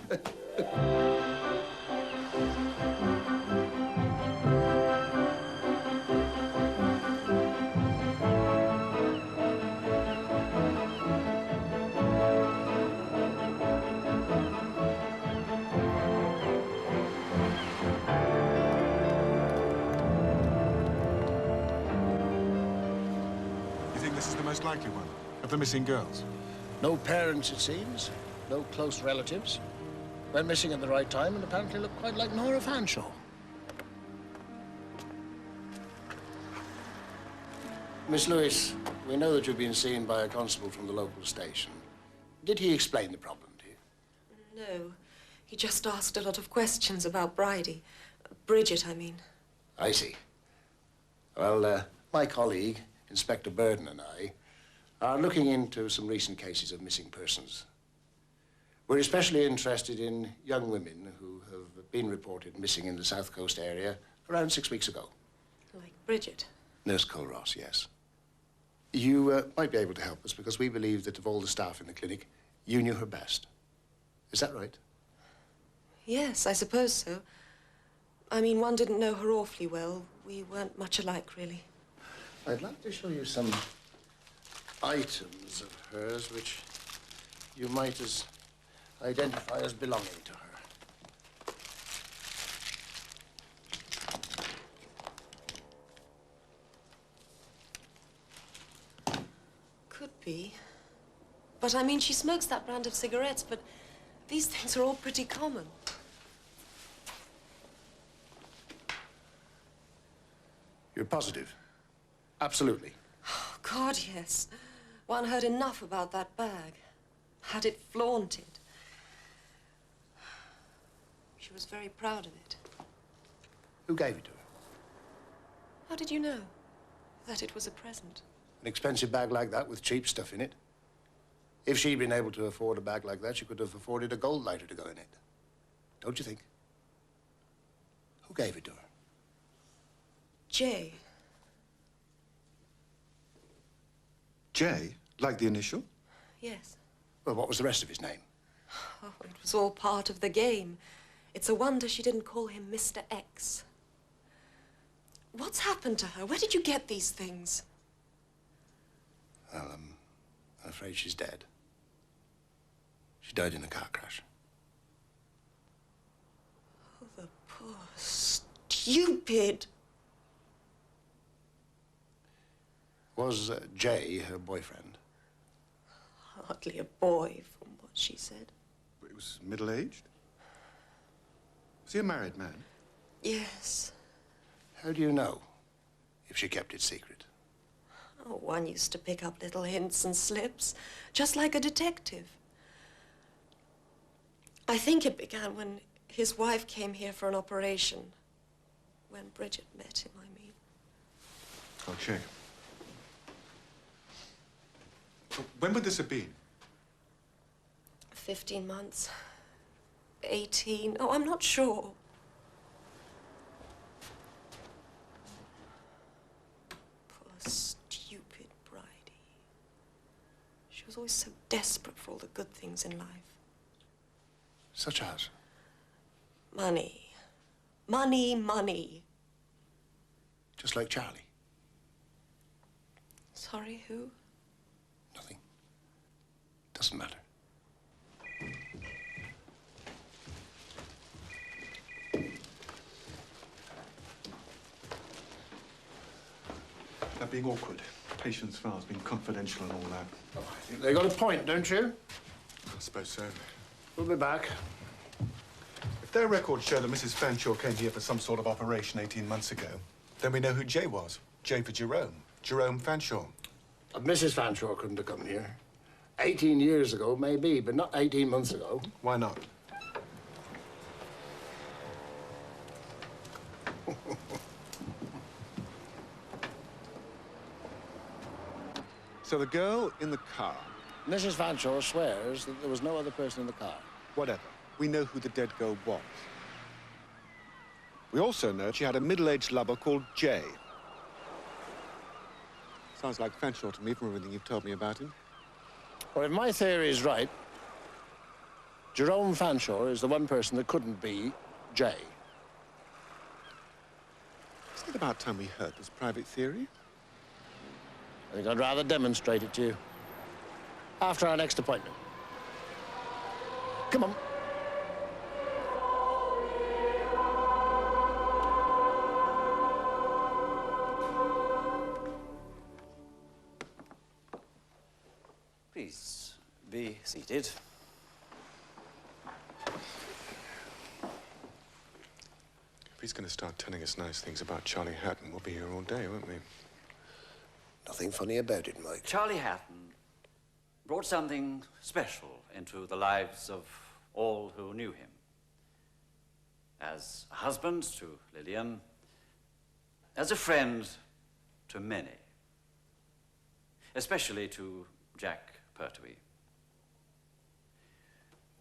Most likely one of the missing girls. No parents, it seems. No close relatives. Went missing at the right time and apparently looked quite like Nora Fanshawe. Miss Lewis, we know that you've been seen by a constable from the local station. Did he explain the problem to you? No. He just asked a lot of questions about Bridie. Bridget, I mean. I see. Well, my colleague, Inspector Burden, and I are looking into some recent cases of missing persons. We're especially interested in young women who have been reported missing in the South Coast area around 6 weeks ago. Like Bridget? Nurse Cole Ross, yes. You might be able to help us because we believe that of all the staff in the clinic, you knew her best. Is that right? Yes, I suppose so. I mean, one didn't know her awfully well. We weren't much alike, really. I'd like to show you some items of hers which you might identify as belonging to her. Could be. But I mean, she smokes that brand of cigarettes, but these things are all pretty common. You're positive? Absolutely. Oh, God, yes. One heard enough about that bag. Had it flaunted. She was very proud of it. Who gave it to her? How did you know that it was a present? An expensive bag like that with cheap stuff in it. If she'd been able to afford a bag like that, she could have afforded a gold lighter to go in it. Don't you think? Who gave it to her? Jay. J, like the initial? Yes. Well, what was the rest of his name? Oh, it was all part of the game. It's a wonder she didn't call him Mr. X. What's happened to her? Where did you get these things? Well, I'm afraid she's dead. She died in a car crash. Oh, the poor stupid. Was Jay her boyfriend? Hardly a boy, from what she said. But he was middle-aged? Was he a married man? Yes. How do you know if she kept it secret? Oh, one used to pick up little hints and slips, just like a detective. I think it began when his wife came here for an operation. When Bridget met him, I mean. I'll check. When would this have been? 15 months. 18. Oh, I'm not sure. Poor stupid Bridie. She was always so desperate for all the good things in life. Such as? Money. Money, money. Just like Charlie. Sorry, who? Nothing. Doesn't matter. That being awkward. Patient's file's been confidential and all that. Oh, I think they got a point, don't you? I suppose so. We'll be back. If their records show that Mrs. Fanshawe came here for some sort of operation 18 months ago, then we know who Jay was. Jay for Jerome. Jerome Fanshawe. Mrs. Fanshawe couldn't have come here. 18 years ago, maybe, but not 18 months ago. Why not? So the girl in the car. Mrs. Fanshawe swears that there was no other person in the car. Whatever. We know who the dead girl was. We also know she had a middle-aged lover called Jay. Sounds like Fanshawe to me from everything you've told me about him. Well, if my theory is right, Jerome Fanshawe is the one person that couldn't be Jay. Isn't it about time we heard this private theory? I think I'd rather demonstrate it to you. After our next appointment. Come on. Please be seated. If he's going to start telling us nice things about Charlie Hatton, we'll be here all day, won't we? Nothing funny about it, Mike. Charlie Hatton brought something special into the lives of all who knew him. As a husband to Lillian, as a friend to many, especially to Jack Pertwee.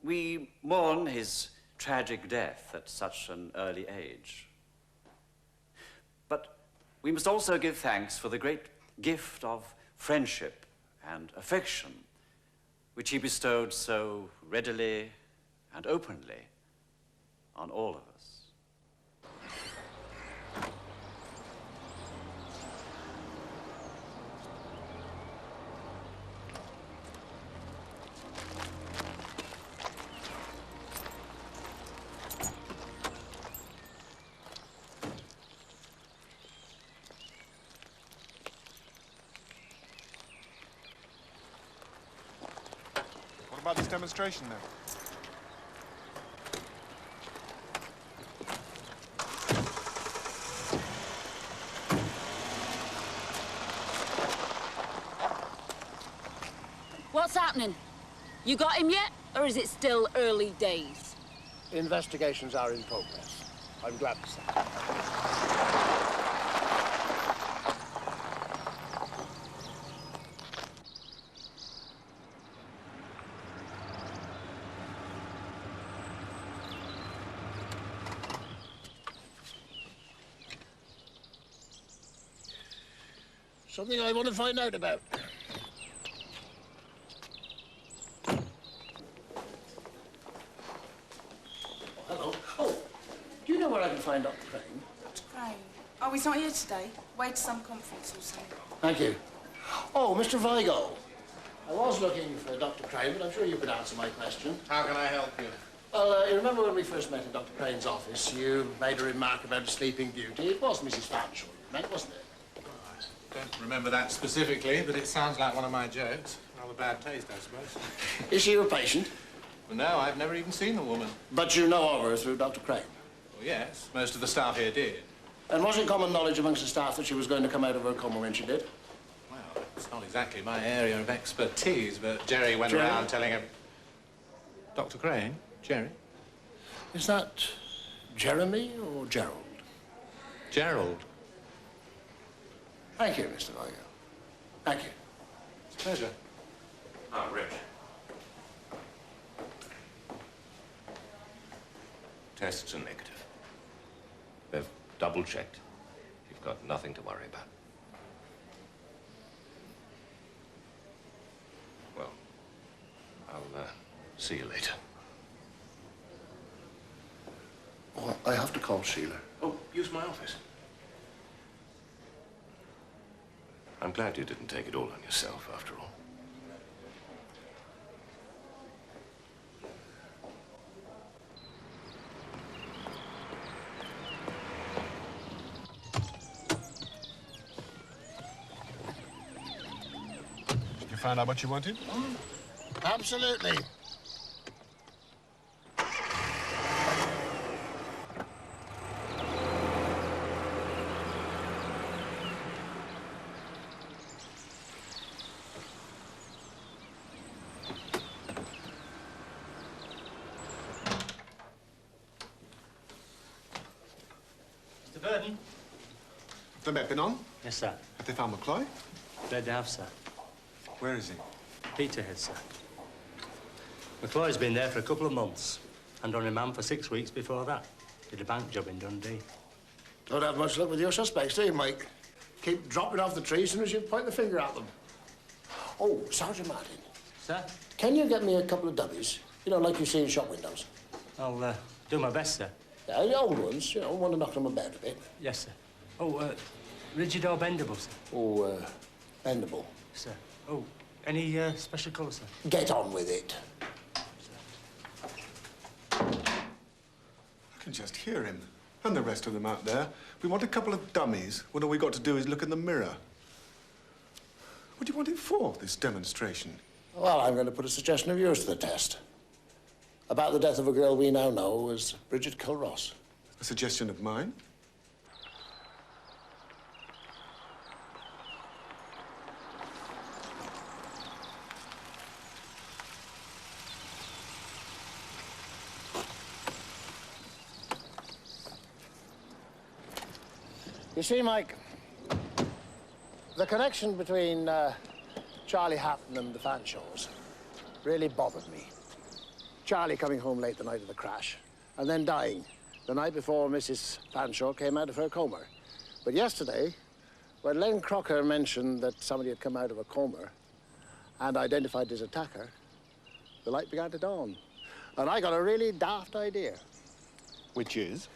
We mourn his tragic death at such an early age. But we must also give thanks for the great gift of friendship and affection which he bestowed so readily and openly on all of us. What about this demonstration, then? What's happening? You got him yet, or is it still early days? Investigations are in progress. I'm glad to say. Something I want to find out about. Hello. Oh, do you know where I can find Dr. Crane? Dr. Crane? Oh, he's not here today. Away to some conference or something. Thank you. Oh, Mr. Vigo. I was looking for Dr. Crane, but I'm sure you could answer my question. How can I help you? Well, you remember when we first met in Dr. Crane's office, you made a remark about a sleeping beauty. It was Mrs. Fanshawe you meant, wasn't it? I don't remember that specifically, but it sounds like one of my jokes. Rather bad taste, I suppose. Is she your patient? Well, no, I've never even seen the woman. But you know of her through Dr. Crane? Well, yes, most of the staff here did. And was it common knowledge amongst the staff that she was going to come out of her coma when she did? Well, it's not exactly my area of expertise, but Jerry went Jerry? around telling him... Dr. Crane? Jerry? Is that Jeremy or Gerald? Gerald. Thank you, Mr. Vigo. Thank you. It's a pleasure. Ah, Rich. Tests are negative. They've double-checked. You've got nothing to worry about. Well, I'll see you later. Oh, I have to call Sheila. Oh, use my office. I'm glad you didn't take it all on yourself, after all. Did you find out what you wanted? Absolutely. Mr. Burton? The Met been on? Yes, sir. Have they found McCloy? Glad to have, sir. Where is he? Peterhead, sir. McCloy's been there for a couple of months and on remand for 6 weeks before that. Did a bank job in Dundee. Don't have much luck with your suspects, do you, Mike? Keep dropping off the tree as soon as you point the finger at them. Oh, Sergeant Martin. Sir? Can you get me a couple of dummies? You know, like you see in shop windows. I'll do my best, sir. Yeah, the old ones, you know, want to knock them about a bit. Yes, sir. Oh, rigid or bendable, sir? Oh, bendable. Sir. Oh, any special colour, sir? Get on with it. I can just hear him. And the rest of them out there. We want a couple of dummies when all we got to do is look in the mirror. What do you want it for, this demonstration? Well, I'm going to put a suggestion of yours to the test. About the death of a girl we now know as Bridget Culross. A suggestion of mine? You see, Mike, the connection between Charlie Hatton and the Fanshaws really bothered me. Charlie coming home late the night of the crash and then dying the night before Mrs. Fanshawe came out of her coma. But yesterday, when Len Crocker mentioned that somebody had come out of a coma and identified his attacker, the light began to dawn. And I got a really daft idea. Which is?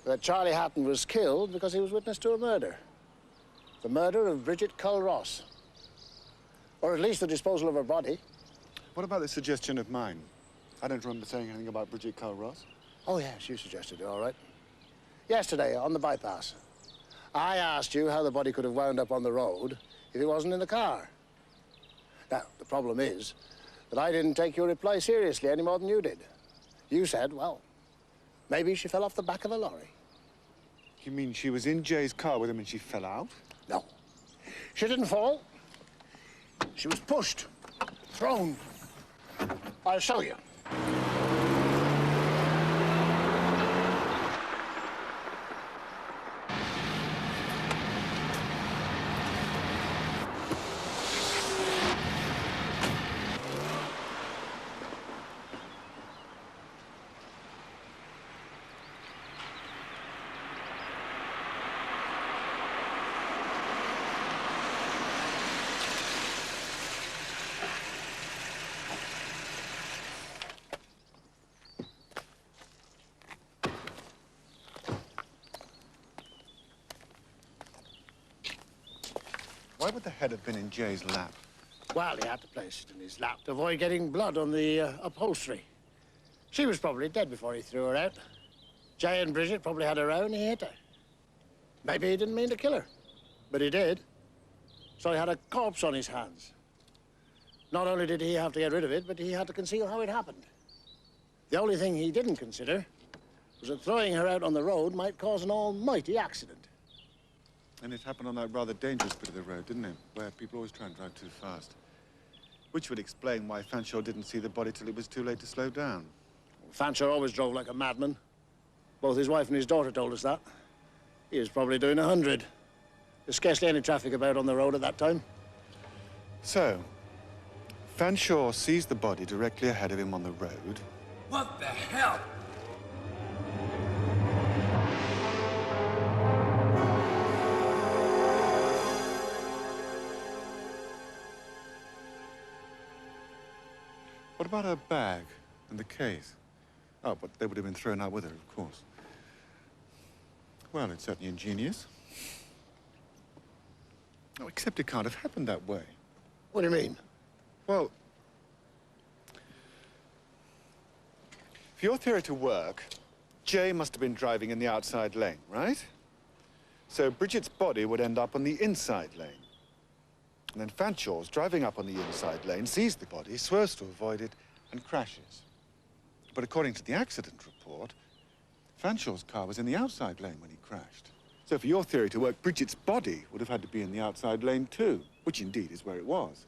That Charlie Hatton was killed because he was witness to a murder. The murder of Bridget Culross. Or at least the disposal of her body. What about the suggestion of mine? I don't remember saying anything about Bridget Culross. Oh, yes, you suggested it, all right. Yesterday, on the bypass. I asked you how the body could have wound up on the road if it wasn't in the car. Now, the problem is that I didn't take your reply seriously any more than you did. You said, well, maybe she fell off the back of a lorry. You mean she was in Jay's car with him and she fell out? No. She didn't fall. She was pushed, thrown. I'll show you. Why would the head have been in Jay's lap? Well, he had to place it in his lap to avoid getting blood on the upholstery. She was probably dead before he threw her out. Jay and Bridget probably had her own, he hit her. Maybe he didn't mean to kill her, but he did. So he had a corpse on his hands. Not only did he have to get rid of it, but he had to conceal how it happened. The only thing he didn't consider was that throwing her out on the road might cause an almighty accident. And it happened on that rather dangerous bit of the road, didn't it? Where people always try and drive too fast. Which would explain why Fanshawe didn't see the body till it was too late to slow down. Fanshawe always drove like a madman. Both his wife and his daughter told us that. He was probably doing 100. There's scarcely any traffic about on the road at that time. So, Fanshawe sees the body directly ahead of him on the road. What the hell? What about her bag and the case? Oh, but they would have been thrown out with her, of course. Well, it's certainly ingenious. Oh, except it can't have happened that way. What do you mean? Well, for your theory to work, Jay must have been driving in the outside lane, right? So Bridget's body would end up on the inside lane. And then Fanshawe's driving up on the inside lane, sees the body, swerves to avoid it, and crashes. But according to the accident report, Fanshawe's car was in the outside lane when he crashed. So for your theory to work, Bridget's body would have had to be in the outside lane too, which indeed is where it was.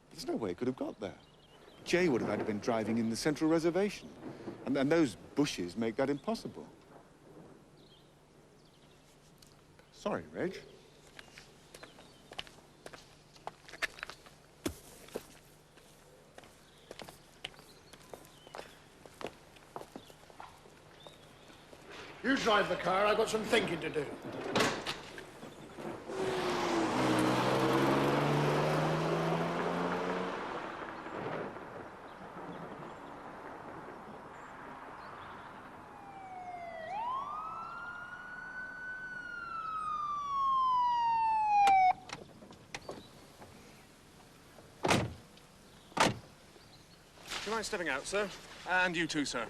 But there's no way it could have got there. Jay would have had to have been driving in the central reservation. And those bushes make that impossible. Sorry, Reg. You drive the car, I've got some thinking to do. Do you mind stepping out, sir? And you too, sir.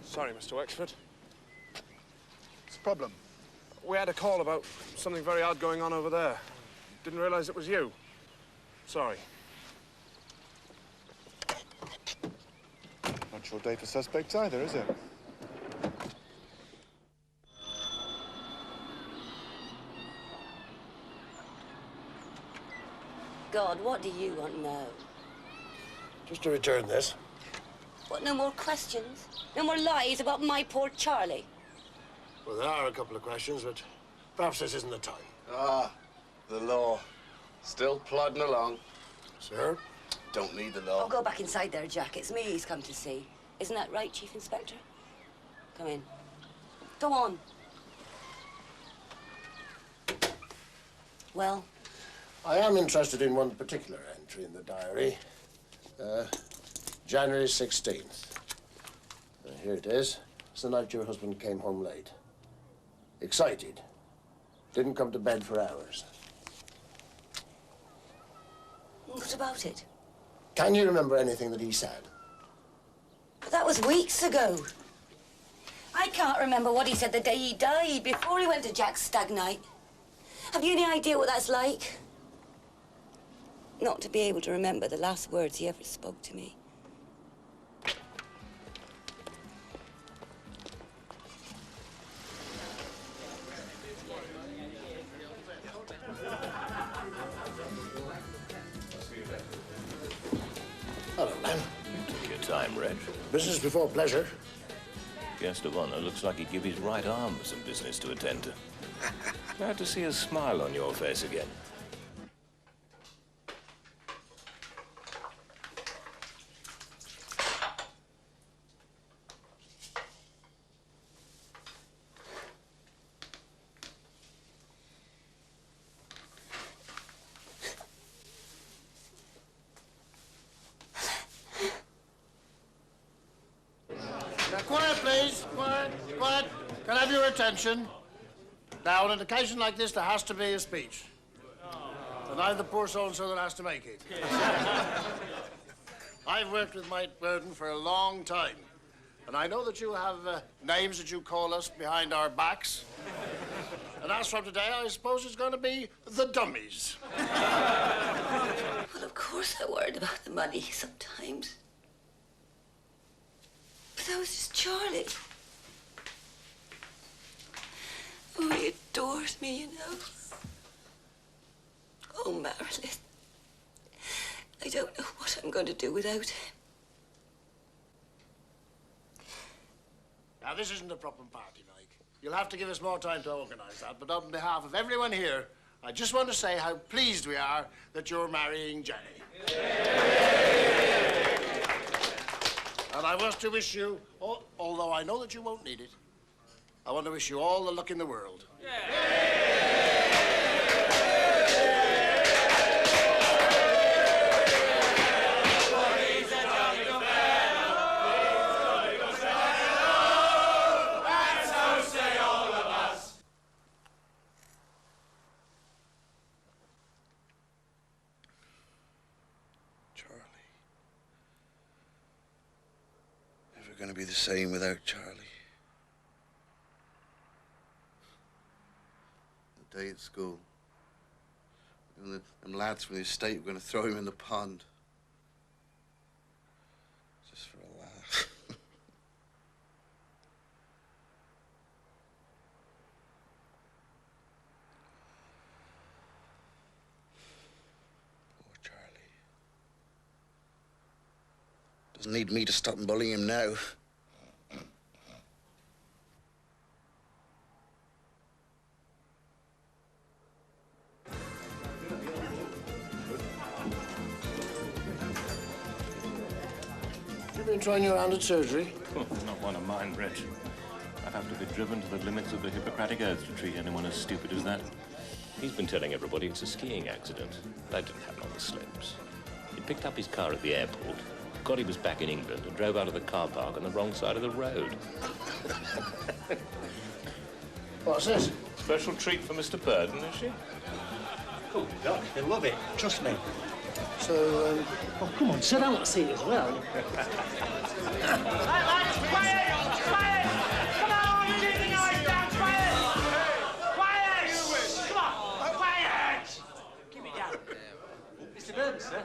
Sorry, Mr. Wexford. What's the problem? We had a call about something very odd going on over there. Didn't realize it was you. Sorry. Not your day for suspects either, is it? God, what do you want now? Just to return this. What, no more questions? No more lies about my poor Charlie? Well, there are a couple of questions, but perhaps this isn't the time. Ah, the law. Still plodding along. Sir? Don't need the law. Oh, go back inside there, Jack. It's me he's come to see. Isn't that right, Chief Inspector? Come in. Go on. Well? I am interested in one particular entry in the diary. January 16th. Here it is. It's the night your husband came home late. Excited. Didn't come to bed for hours. What about it? Can you remember anything that he said? But that was weeks ago. I can't remember what he said the day he died, before he went to Jack's stag night. Have you any idea what that's like? Not to be able to remember the last words he ever spoke to me. Hello, man. Take your time, Reg. Business before pleasure. Guest of honor looks like he'd give his right arm some business to attend to. Glad to see a smile on your face again. Now, quiet, please. Quiet, quiet. Can I have your your attention. Now, on an occasion like this, there has to be a speech. And I'm the poor so-and-so that has to make it. I've worked with Mike Burden for a long time. And I know that you have names that you call us behind our backs. And as from today, I suppose it's going to be the dummies. Well, of course I worried about the money sometimes. But that was just Charlie. Oh, he adores me, you know. Oh, Marilyn. I don't know what I'm going to do without him. Now, this isn't a proper party, Mike. You'll have to give us more time to organise that. But on behalf of everyone here, I just want to say how pleased we are that you're marrying Jenny. And I want to wish you, although I know that you won't need it, I want to wish you all the luck in the world. Never going to be the same without Charlie. The day at school, and them lads from the estate were going to throw him in the pond. Just for a laugh. Poor Charlie. Doesn't need me to stop bullying him now. You've been trying your hand at surgery? Oh, not one of mine, Rich. I'd have to be driven to the limits of the Hippocratic Oath to treat anyone as stupid as that. He's been telling everybody it's a skiing accident. That didn't happen on the slopes. He picked up his car at the airport, forgot he was back in England, and drove out of the car park on the wrong side of the road. What's this? Special treat for Mr. Burden, is she? Oh, Doc, he'll love it. Trust me. So, oh, come on, sit down and see it as well. Right, lads, quiet! Quiet! Come on, keep the noise down, quiet! Quiet! Come on, quiet! Keep it down. Mr. Burden, sir.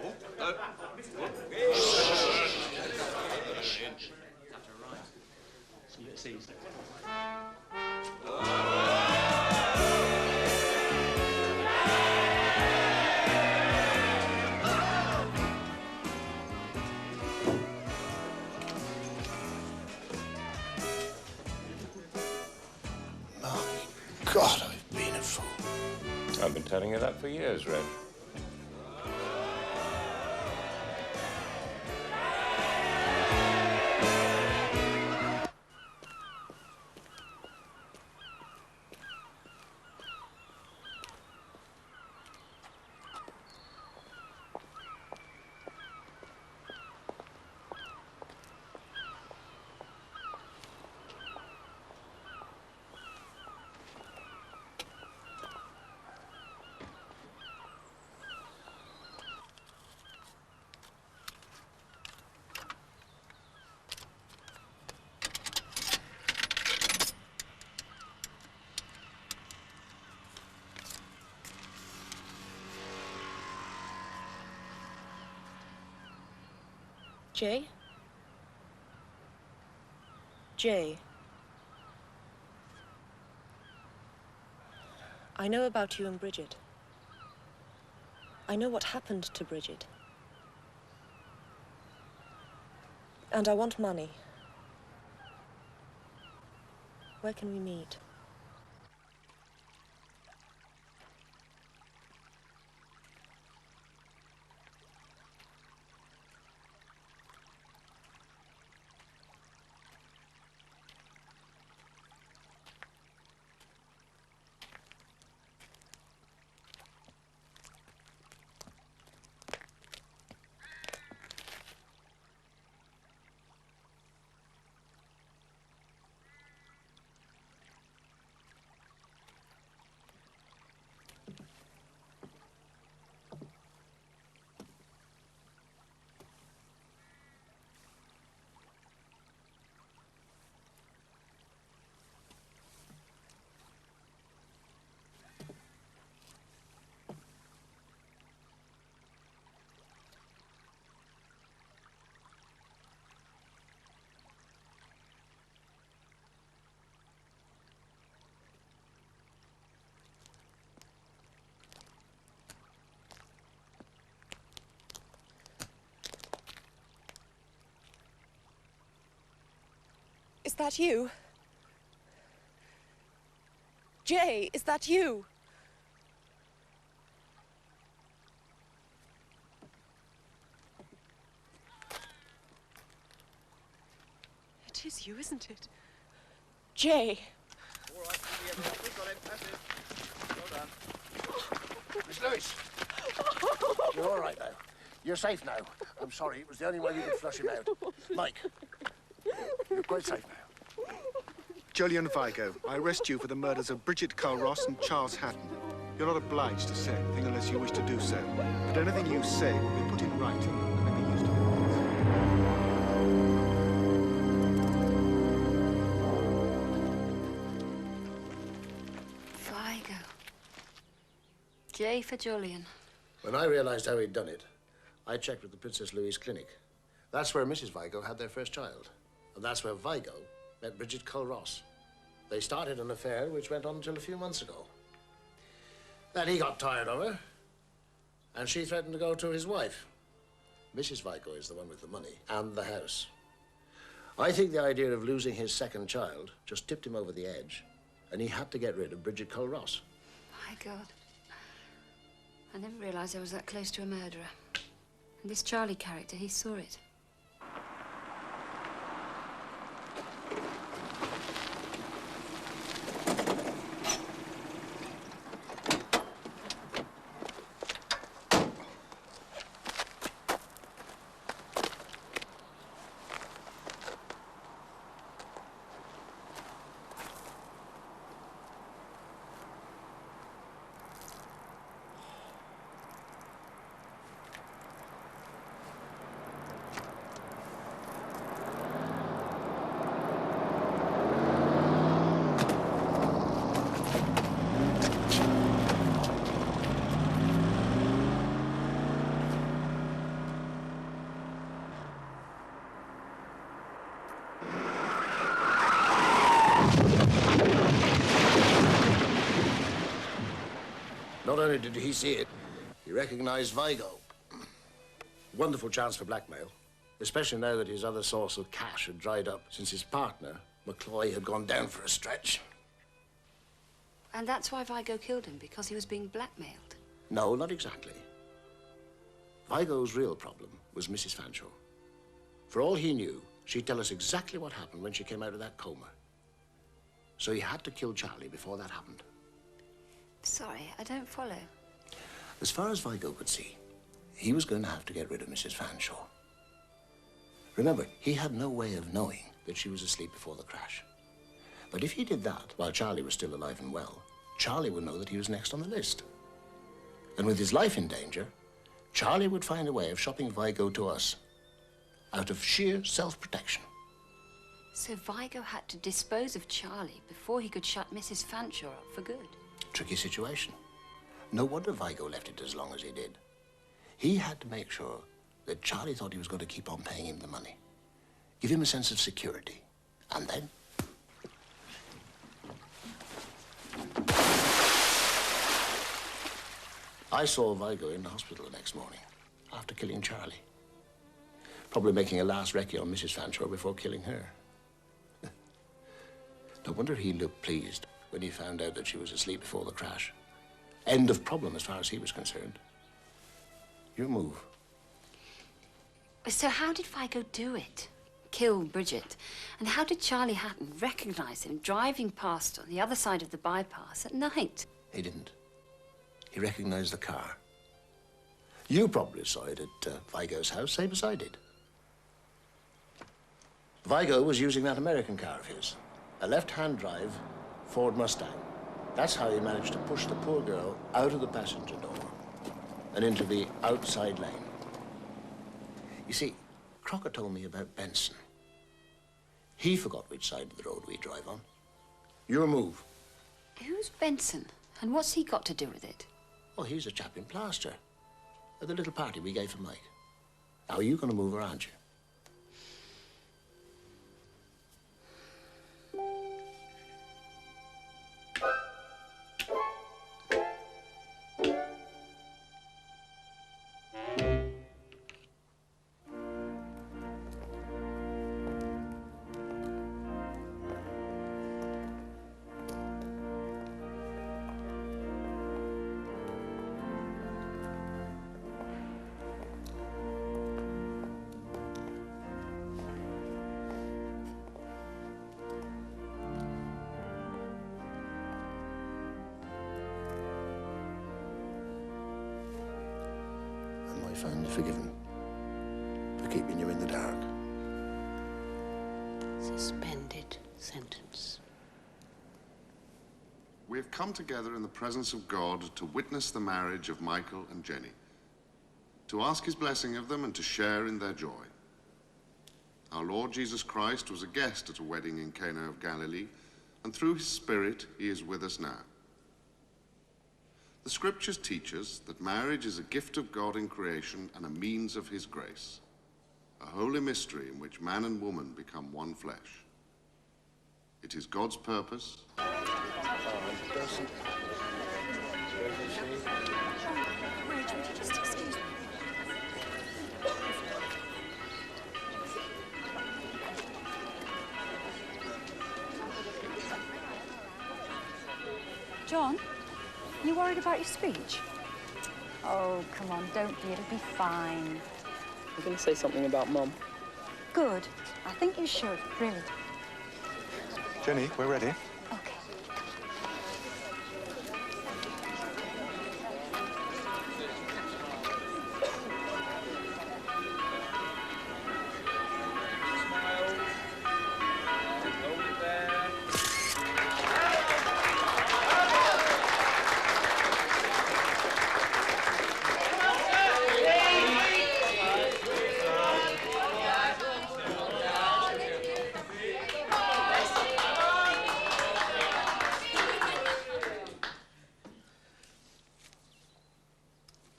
God, I've been a fool. I've been telling you that for years, Red. Jay? Jay. I know about you and Bridget. I know what happened to Bridget. And I want money. Where can we meet? Is that you? Jay, is that you? It is you, isn't it? Jay. All right, we've got him. That's it. Well done. Miss Lewis. You're all right now. You're safe now. I'm sorry, it was the only way we could flush him out. Mike, you're quite safe now. Julian Vigo, I arrest you for the murders of Bridget Carl-Ross and Charles Hatton. You're not obliged to say anything unless you wish to do so. But anything you say will be put in writing and may be used in Vigo. J for Julian. When I realized how he'd done it, I checked with the Princess Louise Clinic. That's where Mrs. Vigo had their first child. And that's where Vigo met Bridget Carl-Ross. They started an affair which went on until a few months ago. Then he got tired of her, and she threatened to go to his wife. Mrs. Vigo is the one with the money and the house. I think the idea of losing his second child just tipped him over the edge, and he had to get rid of Bridget Carl-Ross. My God. I never realized I was that close to a murderer. And this Charlie character, he saw it. Not only did he see it, he recognized Vigo. Wonderful chance for blackmail, especially now that his other source of cash had dried up since his partner, McCloy, had gone down for a stretch. And that's why Vigo killed him, because he was being blackmailed. No, not exactly. Vigo's real problem was Mrs. Fanshawe. For all he knew, she'd tell us exactly what happened when she came out of that coma. So he had to kill Charlie before that happened. Sorry, I don't follow. As far as Vigo could see, he was going to have to get rid of Mrs. Fanshawe. Remember, he had no way of knowing that she was asleep before the crash. But if he did that while Charlie was still alive and well, Charlie would know that he was next on the list. And with his life in danger, Charlie would find a way of shopping Vigo to us, out of sheer self-protection. So Vigo had to dispose of Charlie before he could shut Mrs. Fanshawe up for good. Tricky situation. No wonder Vigo left it as long as he did. He had to make sure that Charlie thought he was going to keep on paying him the money. Give him a sense of security. And then... I saw Vigo in the hospital the next morning, after killing Charlie. Probably making a last recce on Mrs. Fanshawe before killing her. No wonder he looked pleased when he found out that she was asleep before the crash. End of problem as far as he was concerned. Your move. So how did Vigo do it? Kill Bridget? And how did Charlie Hatton recognize him driving past on the other side of the bypass at night? He didn't. He recognized the car. You probably saw it at Vigo's house, same as I did. Vigo was using that American car of his, a left-hand drive Ford Mustang. That's how he managed to push the poor girl out of the passenger door and into the outside lane. You see, Crocker told me about Benson. He forgot which side of the road we drive on. Your move. Who's Benson? And what's he got to do with it? Oh, he's a chap in plaster at the little party we gave for Mike. Now, you're going to move her, aren't you? wife and forgive him for keeping you in the dark. Suspended sentence. We have come together in the presence of God to witness the marriage of Michael and Jenny, to ask his blessing of them and to share in their joy. Our Lord Jesus Christ was a guest at a wedding in Cana of Galilee, and through his Spirit, he is with us now. The scriptures teach us that marriage is a gift of God in creation and a means of his grace, a holy mystery in which man and woman become one flesh. It is God's purpose. John, you worried about your speech? Oh, come on, don't be. It'll be fine. I'm going to say something about Mum. Good. I think you should, really. Jenny, we're ready. Okay.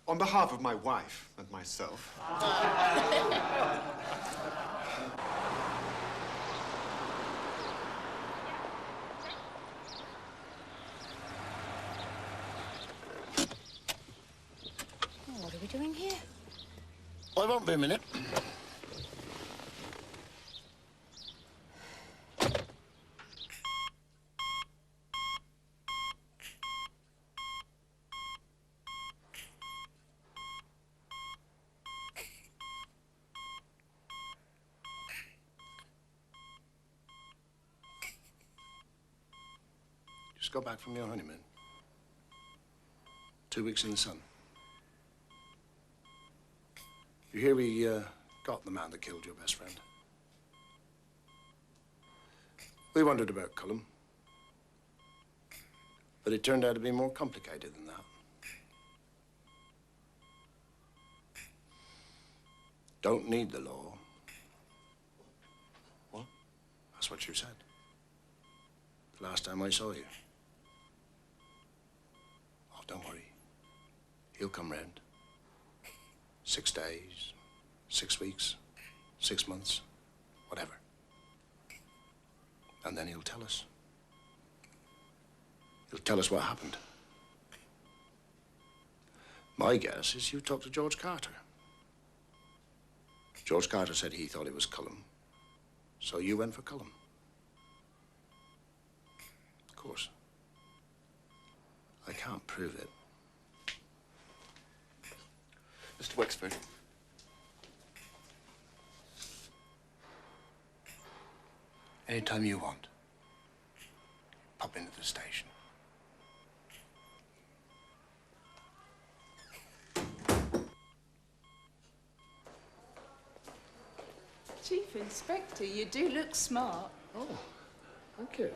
On behalf of my wife and myself. What are we doing here? I won't be a minute. Just got back from your honeymoon. 2 weeks in the sun. You hear we got the man that killed your best friend? We wondered about Cullum, but it turned out to be more complicated than that. Don't need the law. What? That's what you said. The last time I saw you. Oh, don't worry. He'll come round. 6 days, 6 weeks, 6 months, whatever. And then he'll tell us. He'll tell us what happened. My guess is you talked to George Carter. George Carter said he thought it was Cullum, so you went for Cullum. Of course. I can't prove it. Mr. Wexford. Anytime you want, pop into the station. Chief Inspector, you do look smart. Oh, thank you.